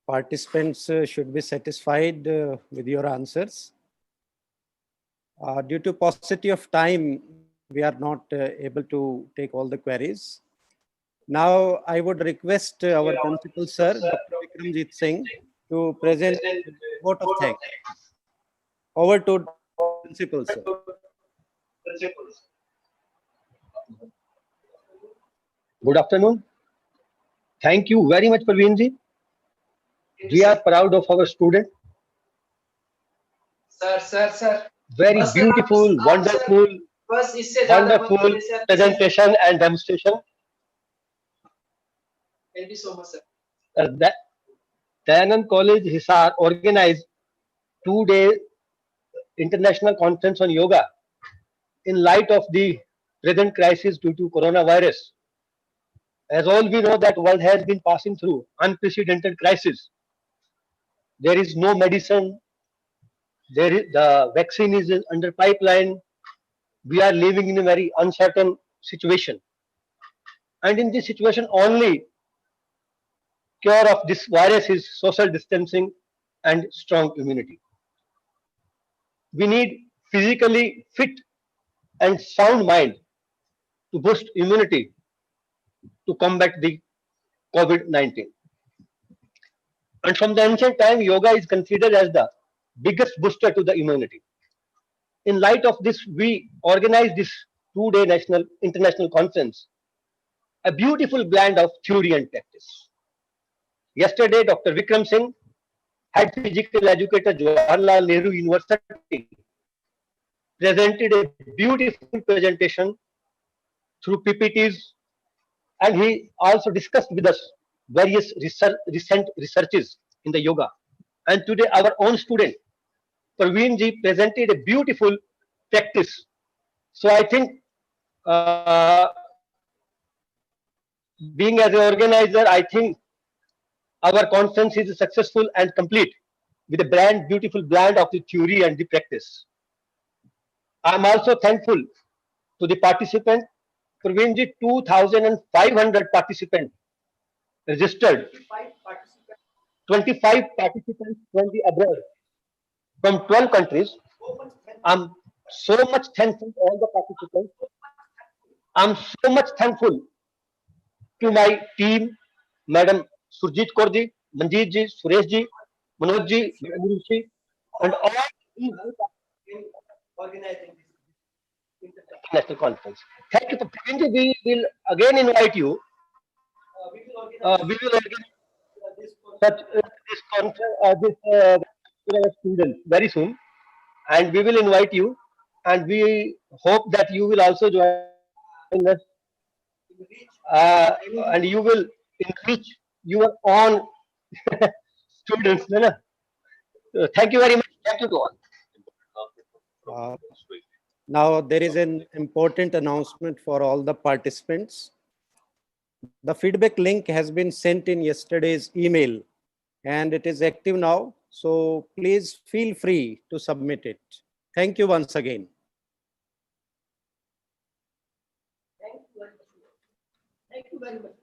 participants should be satisfied with your answers. Due to paucity of time, we are not able to take all the queries. Now, I would request our principal sir, Dr. Vikramjit Singh, to present a vote of thanks. Over to principal sir. Good afternoon. Thank you very much, Praveenji. We are proud of our student. Sir. Very beautiful, wonderful presentation and demonstration. Thank you so much, sir. Dayanand College, Hisar organized 2-day international conference on yoga in light of the present crisis due to coronavirus. As all we know that world has been passing through unprecedented crisis. There is no medicine. The vaccine is under pipeline. We are living in a very uncertain situation. And in this situation, only cure of this virus is social distancing and strong immunity. We need physically fit and sound mind to boost immunity to combat the COVID-19. And from the ancient time, yoga is considered as the biggest booster to the immunity. In light of this, we organized this 2-day international conference, a beautiful blend of theory and practice. Yesterday, Dr. Vikram Singh, head physical educator, Jawaharlal Nehru University, presented a beautiful presentation through PPTs, and he also discussed with us various recent researches in the yoga. And today, our own student, Praveenji, presented a beautiful practice. So I think, being as an organizer, I think our conference is successful and complete with a beautiful blend of the theory and the practice. I'm also thankful to the participants. Praveenji, 2,500 participants registered. 25 participants from the abroad, from 12 countries. I'm so much thankful to all the participants. I'm so much thankful to my team, Madam Surjit Kaur ji, Manjeet ji, Suresh ji, Manoj ji, Manoj ji, and all organizing this international conference. Thank you for Praveenji. We will again invite you. We will organize this conference, students very soon, and we will invite you. And we hope that you will also join us, and you will enrich your own students. No, no? Thank you very much. Thank you to all. Now there is an important announcement for all the participants. The feedback link has been sent in yesterday's email and it is active now. So please feel free to submit it. Thank you once again. Thank you very much. Thank you very much.